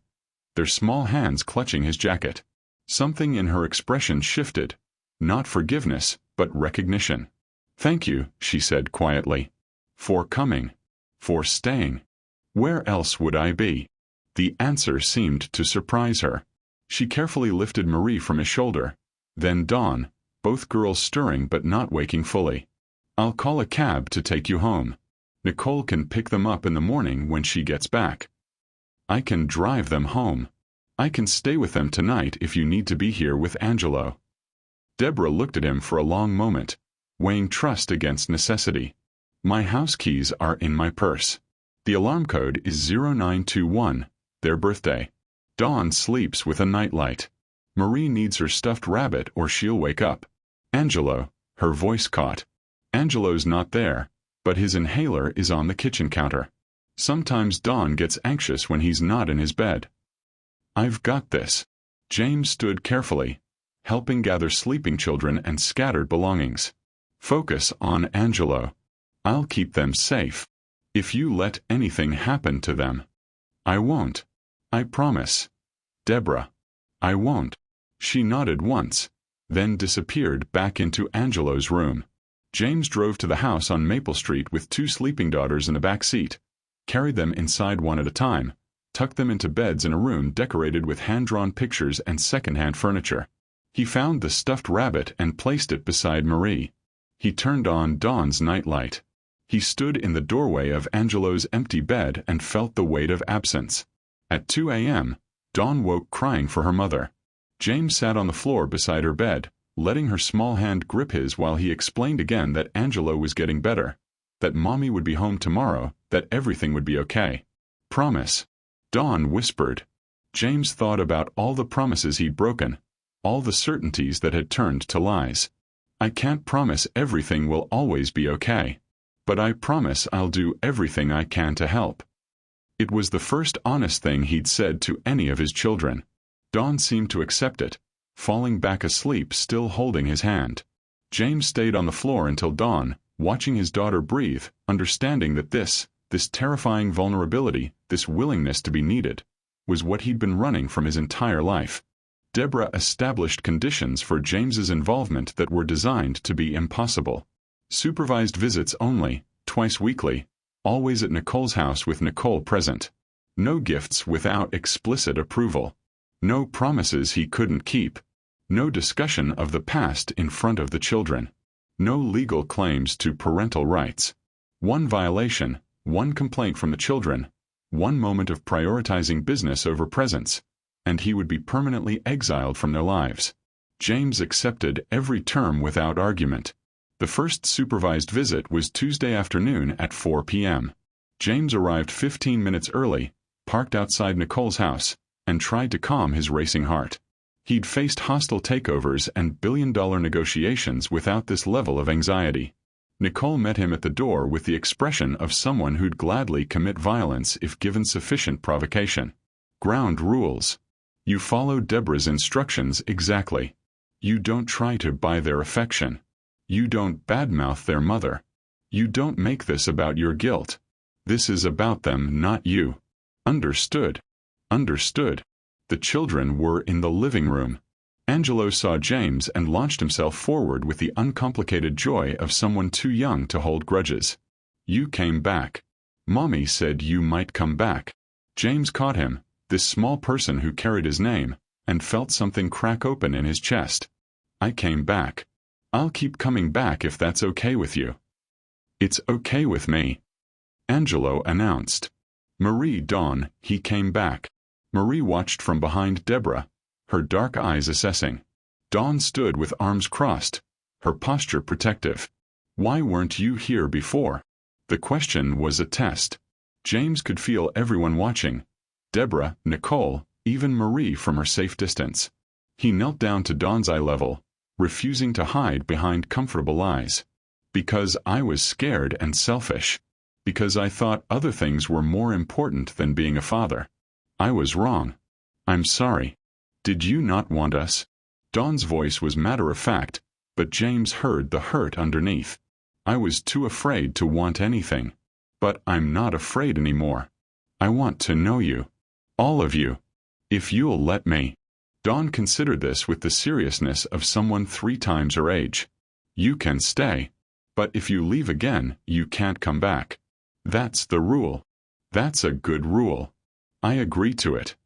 their small hands clutching his jacket. Something in her expression shifted. Not forgiveness, but recognition. Thank you, she said quietly. For coming. For staying. Where else would I be? The answer seemed to surprise her. She carefully lifted Marie from his shoulder, then Dawn, both girls stirring but not waking fully. I'll call a cab to take you home. Nicole can pick them up in the morning when she gets back. I can drive them home. I can stay with them tonight if you need to be here with Angelo. Deborah looked at him for a long moment, weighing trust against necessity. My house keys are in my purse. The alarm code is 0921, their birthday. Dawn sleeps with a nightlight. Marie needs her stuffed rabbit or she'll wake up. Angelo, her voice caught. Angelo's not there, but his inhaler is on the kitchen counter. Sometimes Dawn gets anxious when he's not in his bed. I've got this. James stood carefully, helping gather sleeping children and scattered belongings. Focus on Angelo. I'll keep them safe. If you let anything happen to them. I won't. I promise. Deborah. I won't. She nodded once, then disappeared back into Angelo's room. James drove to the house on Maple Street with 2 sleeping daughters in the back seat, carried them inside one at a time, tucked them into beds in a room decorated with hand-drawn pictures and second-hand furniture. He found the stuffed rabbit and placed it beside Marie. He turned on Dawn's nightlight. He stood in the doorway of Angelo's empty bed and felt the weight of absence. At 2 a.m., Dawn woke crying for her mother. James sat on the floor beside her bed, letting her small hand grip his while he explained again that Angelo was getting better, that Mommy would be home tomorrow, that everything would be okay. Promise. Dawn whispered. James thought about all the promises he'd broken, all the certainties that had turned to lies. I can't promise everything will always be okay. But I promise I'll do everything I can to help. It was the first honest thing he'd said to any of his children. Dawn seemed to accept it, falling back asleep still holding his hand. James stayed on the floor until dawn, watching his daughter breathe, understanding that this terrifying vulnerability, this willingness to be needed, was what he'd been running from his entire life. Deborah established conditions for James's involvement that were designed to be impossible. Supervised visits only, twice weekly, always at Nicole's house with Nicole present. No gifts without explicit approval. No promises he couldn't keep. No discussion of the past in front of the children. No legal claims to parental rights. One violation, one complaint from the children, one moment of prioritizing business over presence, and he would be permanently exiled from their lives. James accepted every term without argument. The first supervised visit was Tuesday afternoon at 4 p.m. James arrived 15 minutes early, parked outside Nicole's house, and tried to calm his racing heart. He'd faced hostile takeovers and billion-dollar negotiations without this level of anxiety. Nicole met him at the door with the expression of someone who'd gladly commit violence if given sufficient provocation. Ground rules. You follow Deborah's instructions exactly. You don't try to buy their affection. You don't badmouth their mother. You don't make this about your guilt. This is about them, not you. Understood. Understood. The children were in the living room. Angelo saw James and launched himself forward with the uncomplicated joy of someone too young to hold grudges. You came back. Mommy said you might come back. James caught him, this small person who carried his name, and felt something crack open in his chest. I came back. I'll keep coming back if that's okay with you. It's okay with me, Angelo announced. Marie, Dawn, he came back. Marie watched from behind Deborah, her dark eyes assessing. Dawn stood with arms crossed, her posture protective. Why weren't you here before? The question was a test. James could feel everyone watching. Deborah, Nicole, even Marie from her safe distance. He knelt down to Dawn's eye level, refusing to hide behind comfortable lies. Because I was scared and selfish. Because I thought other things were more important than being a father. I was wrong. I'm sorry. Did you not want us? Dawn's voice was matter-of-fact, but James heard the hurt underneath. I was too afraid to want anything. But I'm not afraid anymore. I want to know you. All of you. If you'll let me. Dawn considered this with the seriousness of someone 3 times her age. You can stay. But if you leave again, you can't come back. That's the rule. That's a good rule. I agree to it.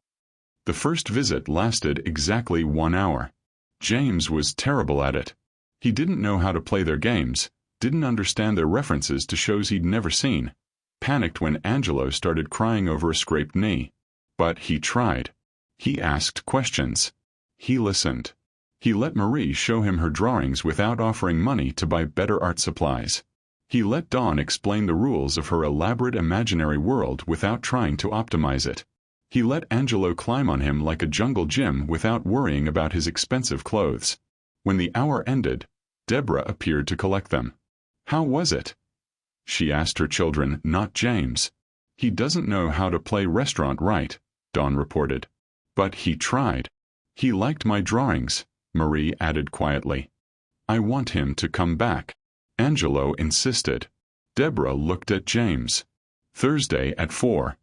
The first visit lasted exactly 1 hour. James was terrible at it. He didn't know how to play their games, didn't understand their references to shows he'd never seen, panicked when Angelo started crying over a scraped knee. But he tried. He asked questions. He listened. He let Marie show him her drawings without offering money to buy better art supplies. He let Dawn explain the rules of her elaborate imaginary world without trying to optimize it. He let Angelo climb on him like a jungle gym without worrying about his expensive clothes. When the hour ended, Deborah appeared to collect them. How was it? She asked her children, not James. He doesn't know how to play restaurant right, Dawn reported. But he tried. He liked my drawings, Marie added quietly. I want him to come back. Angelo insisted. Deborah looked at James. Thursday at 4.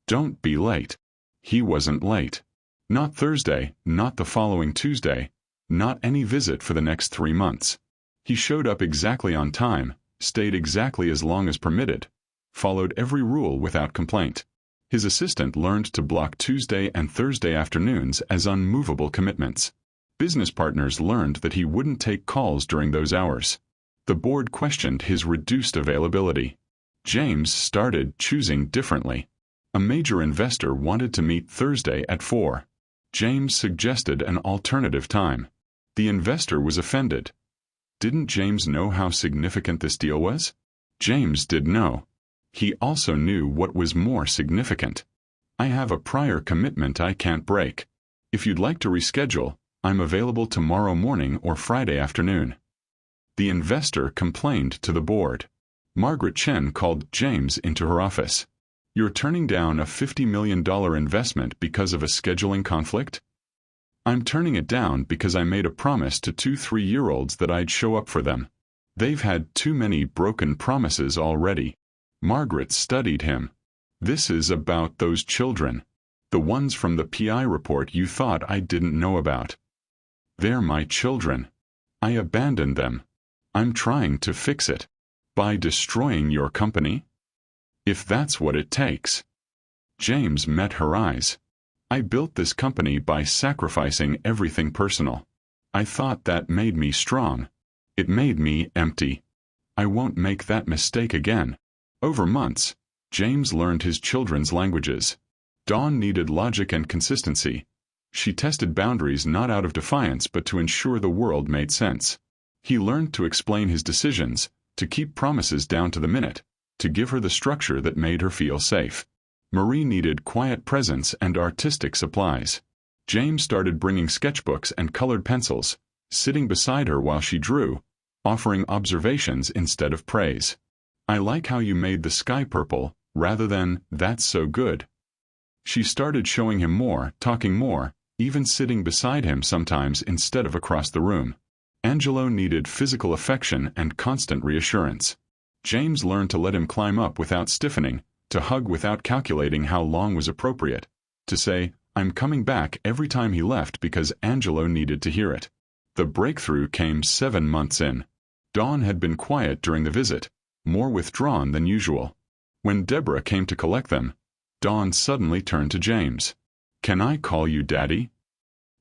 Don't be late. He wasn't late. Not Thursday, not the following Tuesday, not any visit for the next 3 months. He showed up exactly on time, stayed exactly as long as permitted, followed every rule without complaint. His assistant learned to block Tuesday and Thursday afternoons as unmovable commitments. Business partners learned that he wouldn't take calls during those hours. The board questioned his reduced availability. James started choosing differently. A major investor wanted to meet Thursday at 4. James suggested an alternative time. The investor was offended. Didn't James know how significant this deal was? James did know. He also knew what was more significant. I have a prior commitment I can't break. If you'd like to reschedule, I'm available tomorrow morning or Friday afternoon. The investor complained to the board. Margaret Chen called James into her office. You're turning down a $50 million investment because of a scheduling conflict? I'm turning it down because I made a promise to 2 3-year-olds that I'd show up for them. They've had too many broken promises already. Margaret studied him. This is about those children. The ones from the PI report you thought I didn't know about. They're my children. I abandoned them. I'm trying to fix it. By destroying your company? If that's what it takes. James met her eyes. I built this company by sacrificing everything personal. I thought that made me strong. It made me empty. I won't make that mistake again. Over months, James learned his children's languages. Dawn needed logic and consistency. She tested boundaries not out of defiance but to ensure the world made sense. He learned to explain his decisions, to keep promises down to the minute, to give her the structure that made her feel safe. Marie needed quiet presence and artistic supplies. James started bringing sketchbooks and colored pencils, sitting beside her while she drew, offering observations instead of praise. I like how you made the sky purple, rather than, that's so good. She started showing him more, talking more, even sitting beside him sometimes instead of across the room. Angelo needed physical affection and constant reassurance. James learned to let him climb up without stiffening, to hug without calculating how long was appropriate, to say, I'm coming back every time he left because Angelo needed to hear it. The breakthrough came 7 months in. Dawn had been quiet during the visit, more withdrawn than usual. When Deborah came to collect them, Dawn suddenly turned to James. Can I call you Daddy?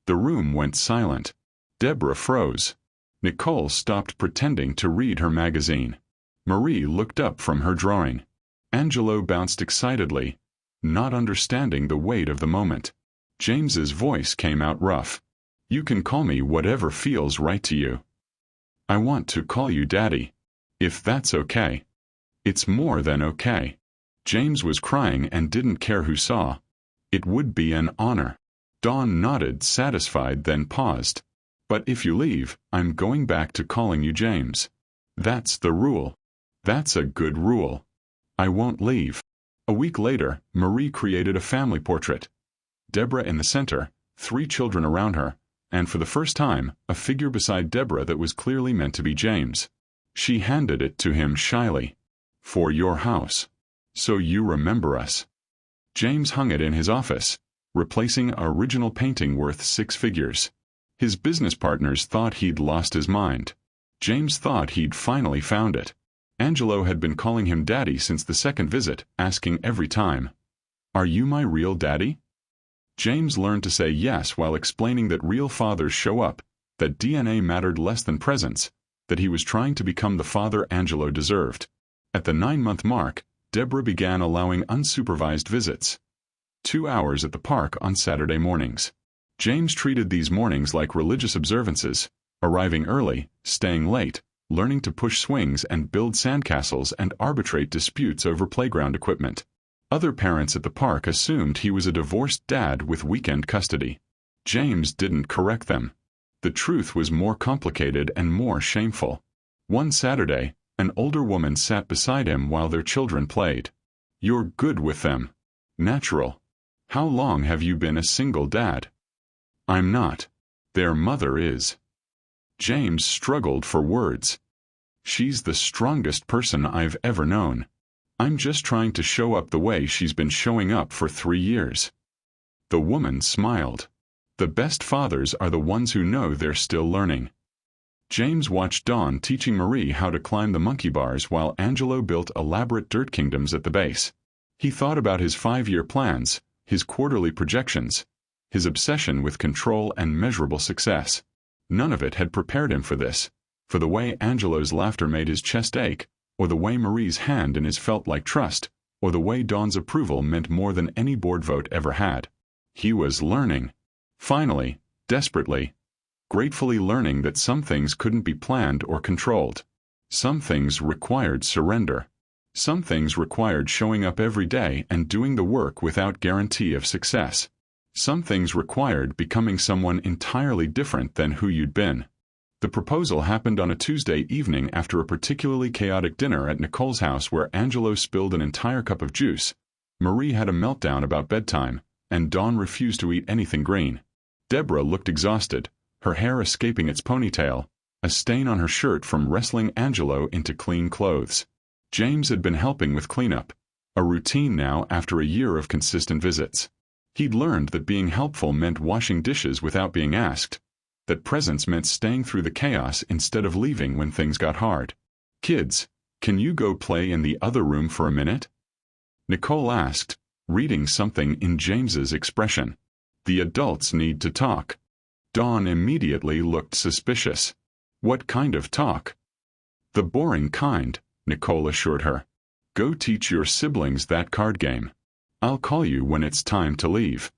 The room went silent. Deborah froze. Nicole stopped pretending to read her magazine. Marie looked up from her drawing. Angelo bounced excitedly, not understanding the weight of the moment. James's voice came out rough. You can call me whatever feels right to you. I want to call you Daddy. If that's okay. It's more than okay. James was crying and didn't care who saw. It would be an honor. Dawn nodded, satisfied, then paused. But if you leave, I'm going back to calling you James. That's the rule. That's a good rule. I won't leave. A week later, Marie created a family portrait. Deborah in the center, 3 children around her, and for the first time, a figure beside Deborah that was clearly meant to be James. She handed it to him shyly. For your house. So you remember us. James hung it in his office, replacing an original painting worth 6 figures. His business partners thought he'd lost his mind. James thought he'd finally found it. Angelo had been calling him Daddy since the second visit, asking every time, Are you my real daddy? James learned to say yes while explaining that real fathers show up, that DNA mattered less than presence, that he was trying to become the father Angelo deserved. At the 9-month mark, Deborah began allowing unsupervised visits. 2 hours at the park on Saturday mornings. James treated these mornings like religious observances, arriving early, staying late, learning to push swings and build sandcastles and arbitrate disputes over playground equipment. Other parents at the park assumed he was a divorced dad with weekend custody. James didn't correct them. The truth was more complicated and more shameful. One Saturday, an older woman sat beside him while their children played. You're good with them. Natural. How long have you been a single dad? I'm not. Their mother is. James struggled for words. She's the strongest person I've ever known. I'm just trying to show up the way she's been showing up for 3 years. The woman smiled. The best fathers are the ones who know they're still learning. James watched Dawn teaching Marie how to climb the monkey bars while Angelo built elaborate dirt kingdoms at the base. He thought about his 5-year plans, his quarterly projections, his obsession with control and measurable success. None of it had prepared him for this, for the way Angelo's laughter made his chest ache, or the way Marie's hand in his felt like trust, or the way Dawn's approval meant more than any board vote ever had. He was learning. Finally, desperately, gratefully learning that some things couldn't be planned or controlled. Some things required surrender. Some things required showing up every day and doing the work without guarantee of success. Some things required becoming someone entirely different than who you'd been. The proposal happened on a Tuesday evening after a particularly chaotic dinner at Nicole's house where Angelo spilled an entire cup of juice, Marie had a meltdown about bedtime, and Dawn refused to eat anything green. Deborah looked exhausted, her hair escaping its ponytail, a stain on her shirt from wrestling Angelo into clean clothes. James had been helping with cleanup, a routine now after a year of consistent visits. He'd learned that being helpful meant washing dishes without being asked, that presence meant staying through the chaos instead of leaving when things got hard. "Kids, can you go play in the other room for a minute?" Nicole asked, reading something in James's expression. "The adults need to talk." Dawn immediately looked suspicious. "What kind of talk?" "The boring kind," Nicole assured her. "Go teach your siblings that card game. I'll call you when it's time to leave."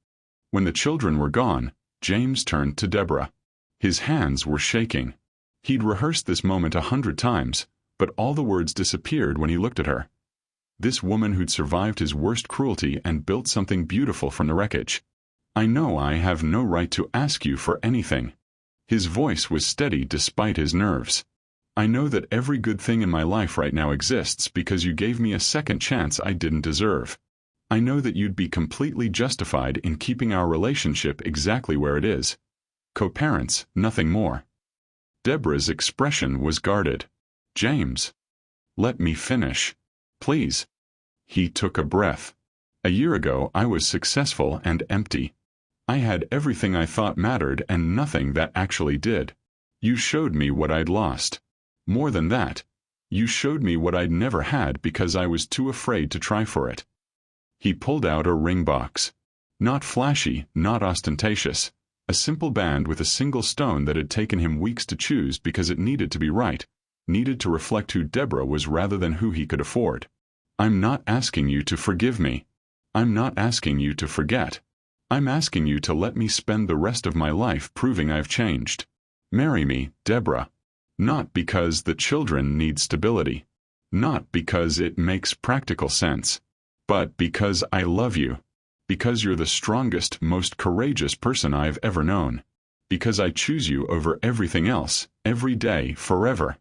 When the children were gone, James turned to Deborah. His hands were shaking. He'd rehearsed this moment 100 times, but all the words disappeared when he looked at her. This woman who'd survived his worst cruelty and built something beautiful from the wreckage. "I know I have no right to ask you for anything." His voice was steady despite his nerves. "I know that every good thing in my life right now exists because you gave me a second chance I didn't deserve. I know that you'd be completely justified in keeping our relationship exactly where it is. Co-parents, nothing more." Deborah's expression was guarded. "James, let me finish. Please." He took a breath. "A year ago I was successful and empty. I had everything I thought mattered and nothing that actually did. You showed me what I'd lost. More than that, you showed me what I'd never had because I was too afraid to try for it." He pulled out a ring box. Not flashy, not ostentatious. A simple band with a single stone that had taken him weeks to choose because it needed to be right, needed to reflect who Deborah was rather than who he could afford. "I'm not asking you to forgive me. I'm not asking you to forget. I'm asking you to let me spend the rest of my life proving I've changed. Marry me, Deborah. Not because the children need stability. Not because it makes practical sense. But because I love you. Because you're the strongest, most courageous person I've ever known. Because I choose you over everything else, every day, forever."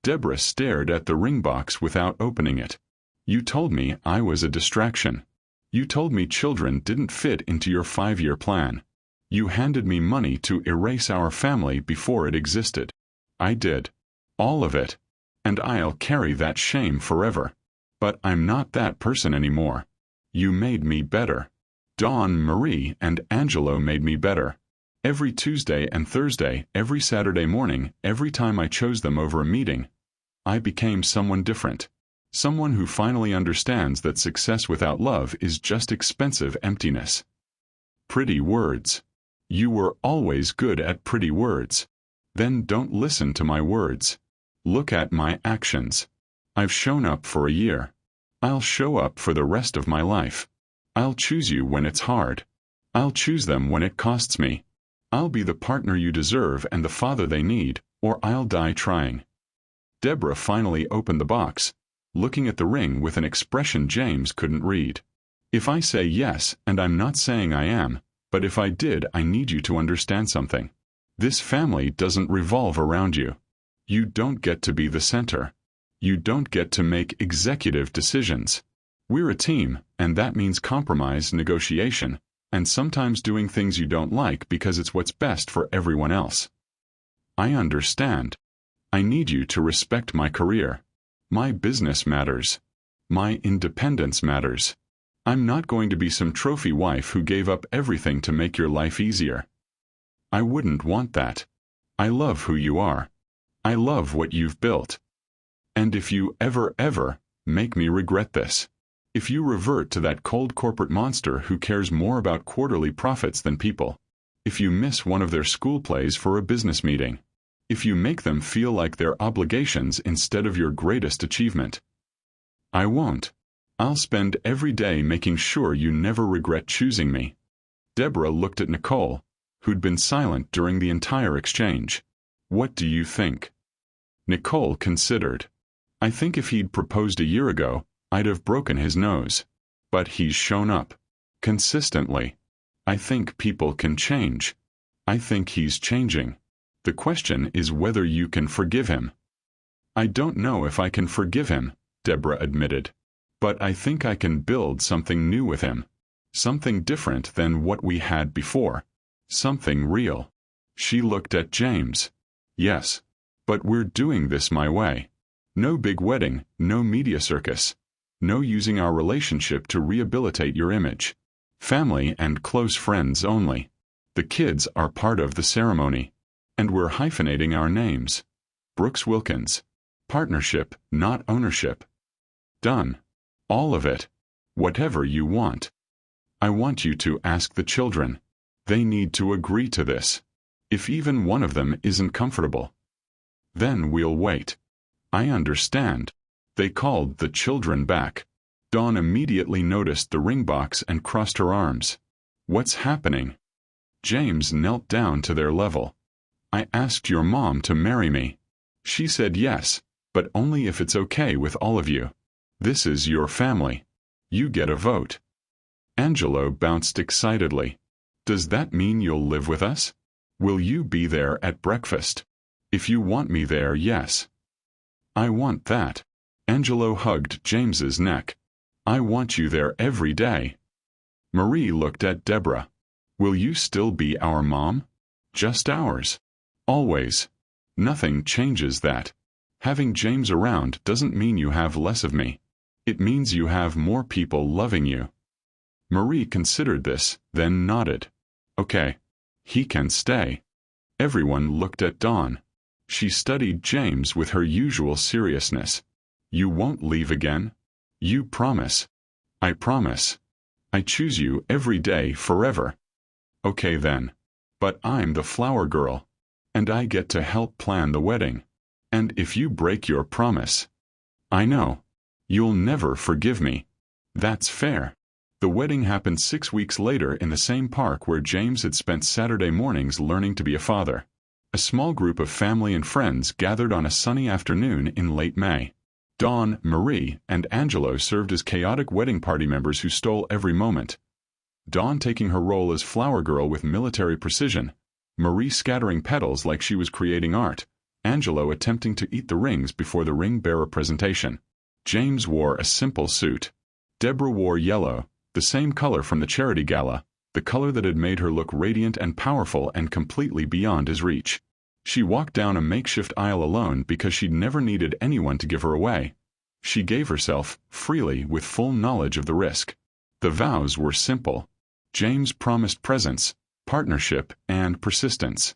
Deborah stared at the ring box without opening it. "You told me I was a distraction. You told me children didn't fit into your 5-year plan. You handed me money to erase our family before it existed. I did. All of it. And I'll carry that shame forever. But I'm not that person anymore. You made me better. Dawn, Marie, and Angelo made me better. Every Tuesday and Thursday, every Saturday morning, every time I chose them over a meeting, I became someone different. Someone who finally understands that success without love is just expensive emptiness." Pretty words. You were always good at pretty words. Then don't listen to my words. Look at my actions. I've shown up for a year. I'll show up for the rest of my life. I'll choose you when it's hard. I'll choose them when it costs me. I'll be the partner you deserve and the father they need, or I'll die trying." Deborah finally opened the box, looking at the ring with an expression James couldn't read. "If I say yes, and I'm not saying I am, but if I did, I need you to understand something. This family doesn't revolve around you. You don't get to be the center. You don't get to make executive decisions. We're a team, and that means compromise, negotiation, and sometimes doing things you don't like because it's what's best for everyone else. I understand. I need you to respect my career. My business matters. My independence matters. I'm not going to be some trophy wife who gave up everything to make your life easier. I wouldn't want that. I love who you are. I love what you've built. And if you ever make me regret this, if you revert to that cold corporate monster who cares more about quarterly profits than people, if you miss one of their school plays for a business meeting, if you make them feel like they're obligations instead of your greatest achievement, I won't. I'll spend every day making sure you never regret choosing me." Deborah looked at Nicole, who'd been silent during the entire exchange. "What do you think?" Nicole considered. "I think if he'd proposed a year ago, I'd have broken his nose. But he's shown up. Consistently. I think people can change. I think he's changing. The question is whether you can forgive him." "I don't know if I can forgive him," Deborah admitted. "But I think I can build something new with him. Something different than what we had before. Something real. She looked at James. Yes. But we're doing this my way. No big wedding, no media circus. No using our relationship to rehabilitate your image. Family and close friends only. The kids are part of the ceremony. And we're hyphenating our names. Brooks Wilkins. Partnership, not ownership. Done. All of it. Whatever you want. I want you to ask the children. They need to agree to this. If even one of them isn't comfortable, then we'll wait. I understand. They called the children back. Dawn immediately noticed the ring box and crossed her arms. What's happening? James knelt down to their level. I asked your mom to marry me. She said yes, but only if it's okay with all of you. This is your family. You get a vote. Angelo bounced excitedly. Does that mean you'll live with us? Will you be there at breakfast? If you want me there, yes. I want that. Angelo hugged James's neck. I want you there every day. Marie looked at Deborah. Will you still be our mom? Just ours. Always. Nothing changes that. Having James around doesn't mean you have less of me. It means you have more people loving you. Marie considered this, then nodded. Okay. He can stay. Everyone looked at Dawn. She studied James with her usual seriousness. You won't leave again? You promise? I promise. I choose you every day forever. Okay then. But I'm the flower girl. And I get to help plan the wedding. And if you break your promise, I know. You'll never forgive me. That's fair. The wedding happened 6 weeks later in the same park where James had spent Saturday mornings learning to be a father. A small group of family and friends gathered on a sunny afternoon in late May. Dawn, Marie, and Angelo served as chaotic wedding party members who stole every moment. Dawn taking her role as flower girl with military precision, Marie scattering petals like she was creating art, Angelo attempting to eat the rings before the ring-bearer presentation. James wore a simple suit. Deborah wore yellow, the same color from the charity gala, the color that had made her look radiant and powerful and completely beyond his reach. She walked down a makeshift aisle alone because she'd never needed anyone to give her away. She gave herself, freely, with full knowledge of the risk. The vows were simple. James promised presence, partnership, and persistence.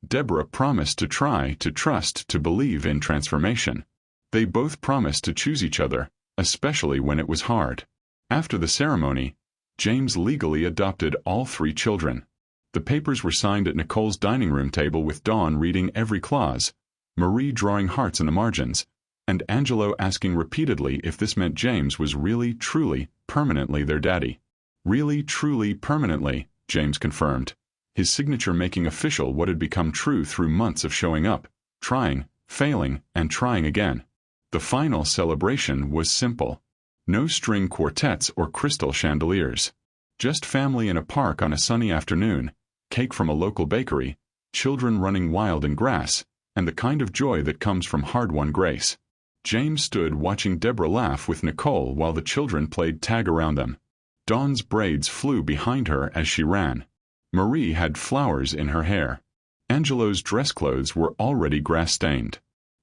Deborah promised to try, to trust, to believe in transformation. They both promised to choose each other, especially when it was hard. After the ceremony, James legally adopted all 3 children. The papers were signed at Nicole's dining room table with Dawn reading every clause, Marie drawing hearts in the margins, and Angelo asking repeatedly if this meant James was really, truly, permanently their daddy. Really, truly, permanently, James confirmed, his signature making official what had become true through months of showing up, trying, failing, and trying again. The final celebration was simple. No string quartets or crystal chandeliers. Just family in a park on a sunny afternoon, cake from a local bakery, children running wild in grass, and the kind of joy that comes from hard-won grace. James stood watching Deborah laugh with Nicole while the children played tag around them. Dawn's braids flew behind her as she ran. Marie had flowers in her hair. Angelo's dress clothes were already grass-stained.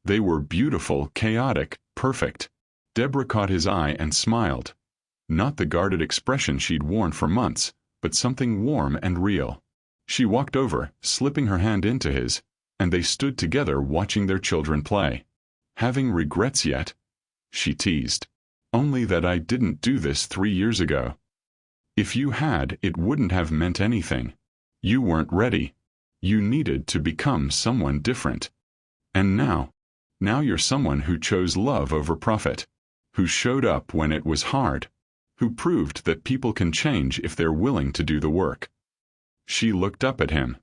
They were beautiful, chaotic, perfect. Deborah caught his eye and smiled. Not the guarded expression she'd worn for months, but something warm and real. She walked over, slipping her hand into his, and they stood together watching their children play. Having regrets yet? She teased. Only that I didn't do this 3 years ago. If you had, it wouldn't have meant anything. You weren't ready. You needed to become someone different. And now you're someone who chose love over profit, who showed up when it was hard, who proved that people can change if they're willing to do the work. She looked up at him.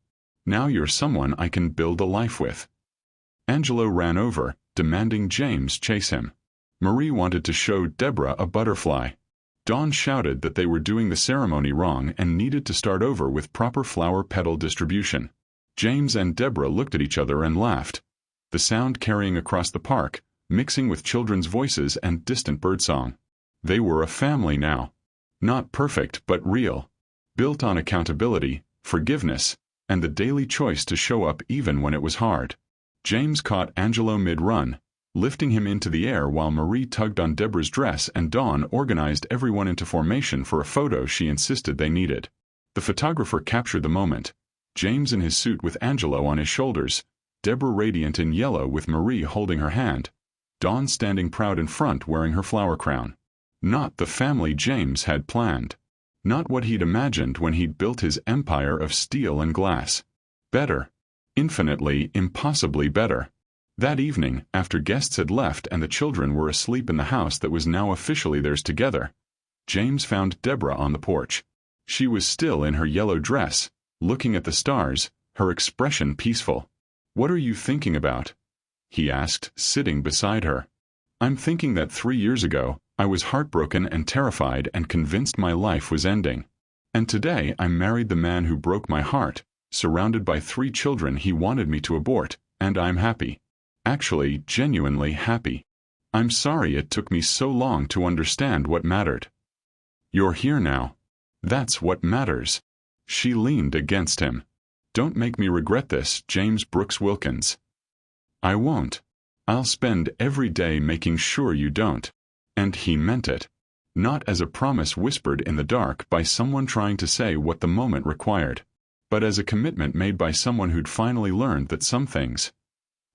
Now you're someone I can build a life with. Angelo ran over, demanding James chase him. Marie wanted to show Deborah a butterfly. Dawn shouted that they were doing the ceremony wrong and needed to start over with proper flower petal distribution. James and Deborah looked at each other and laughed, the sound carrying across the park, mixing with children's voices and distant birdsong. They were a family now. Not perfect but real. Built on accountability, forgiveness, and the daily choice to show up even when it was hard. James caught Angelo mid-run, lifting him into the air while Marie tugged on Deborah's dress and Dawn organized everyone into formation for a photo she insisted they needed. The photographer captured the moment, James in his suit with Angelo on his shoulders, Deborah radiant in yellow with Marie holding her hand, Dawn standing proud in front wearing her flower crown. Not the family James had planned. Not what he'd imagined when he'd built his empire of steel and glass. Better. Infinitely, impossibly better. That evening, after guests had left and the children were asleep in the house that was now officially theirs together, James found Deborah on the porch. She was still in her yellow dress, looking at the stars, her expression peaceful. "What are you thinking about?" he asked, sitting beside her. "I'm thinking that 3 years ago, I was heartbroken and terrified and convinced my life was ending. And today I married the man who broke my heart, surrounded by 3 children he wanted me to abort, and I'm happy. Actually, genuinely happy. I'm sorry it took me so long to understand what mattered. You're here now. That's what matters." She leaned against him. "Don't make me regret this, James Brooks Wilkins." "I won't. I'll spend every day making sure you don't." And he meant it. Not as a promise whispered in the dark by someone trying to say what the moment required, but as a commitment made by someone who'd finally learned that some things,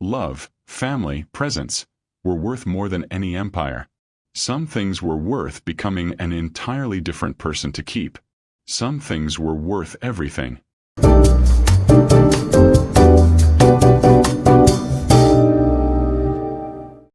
love, family, presence, were worth more than any empire. Some things were worth becoming an entirely different person to keep. Some things were worth everything.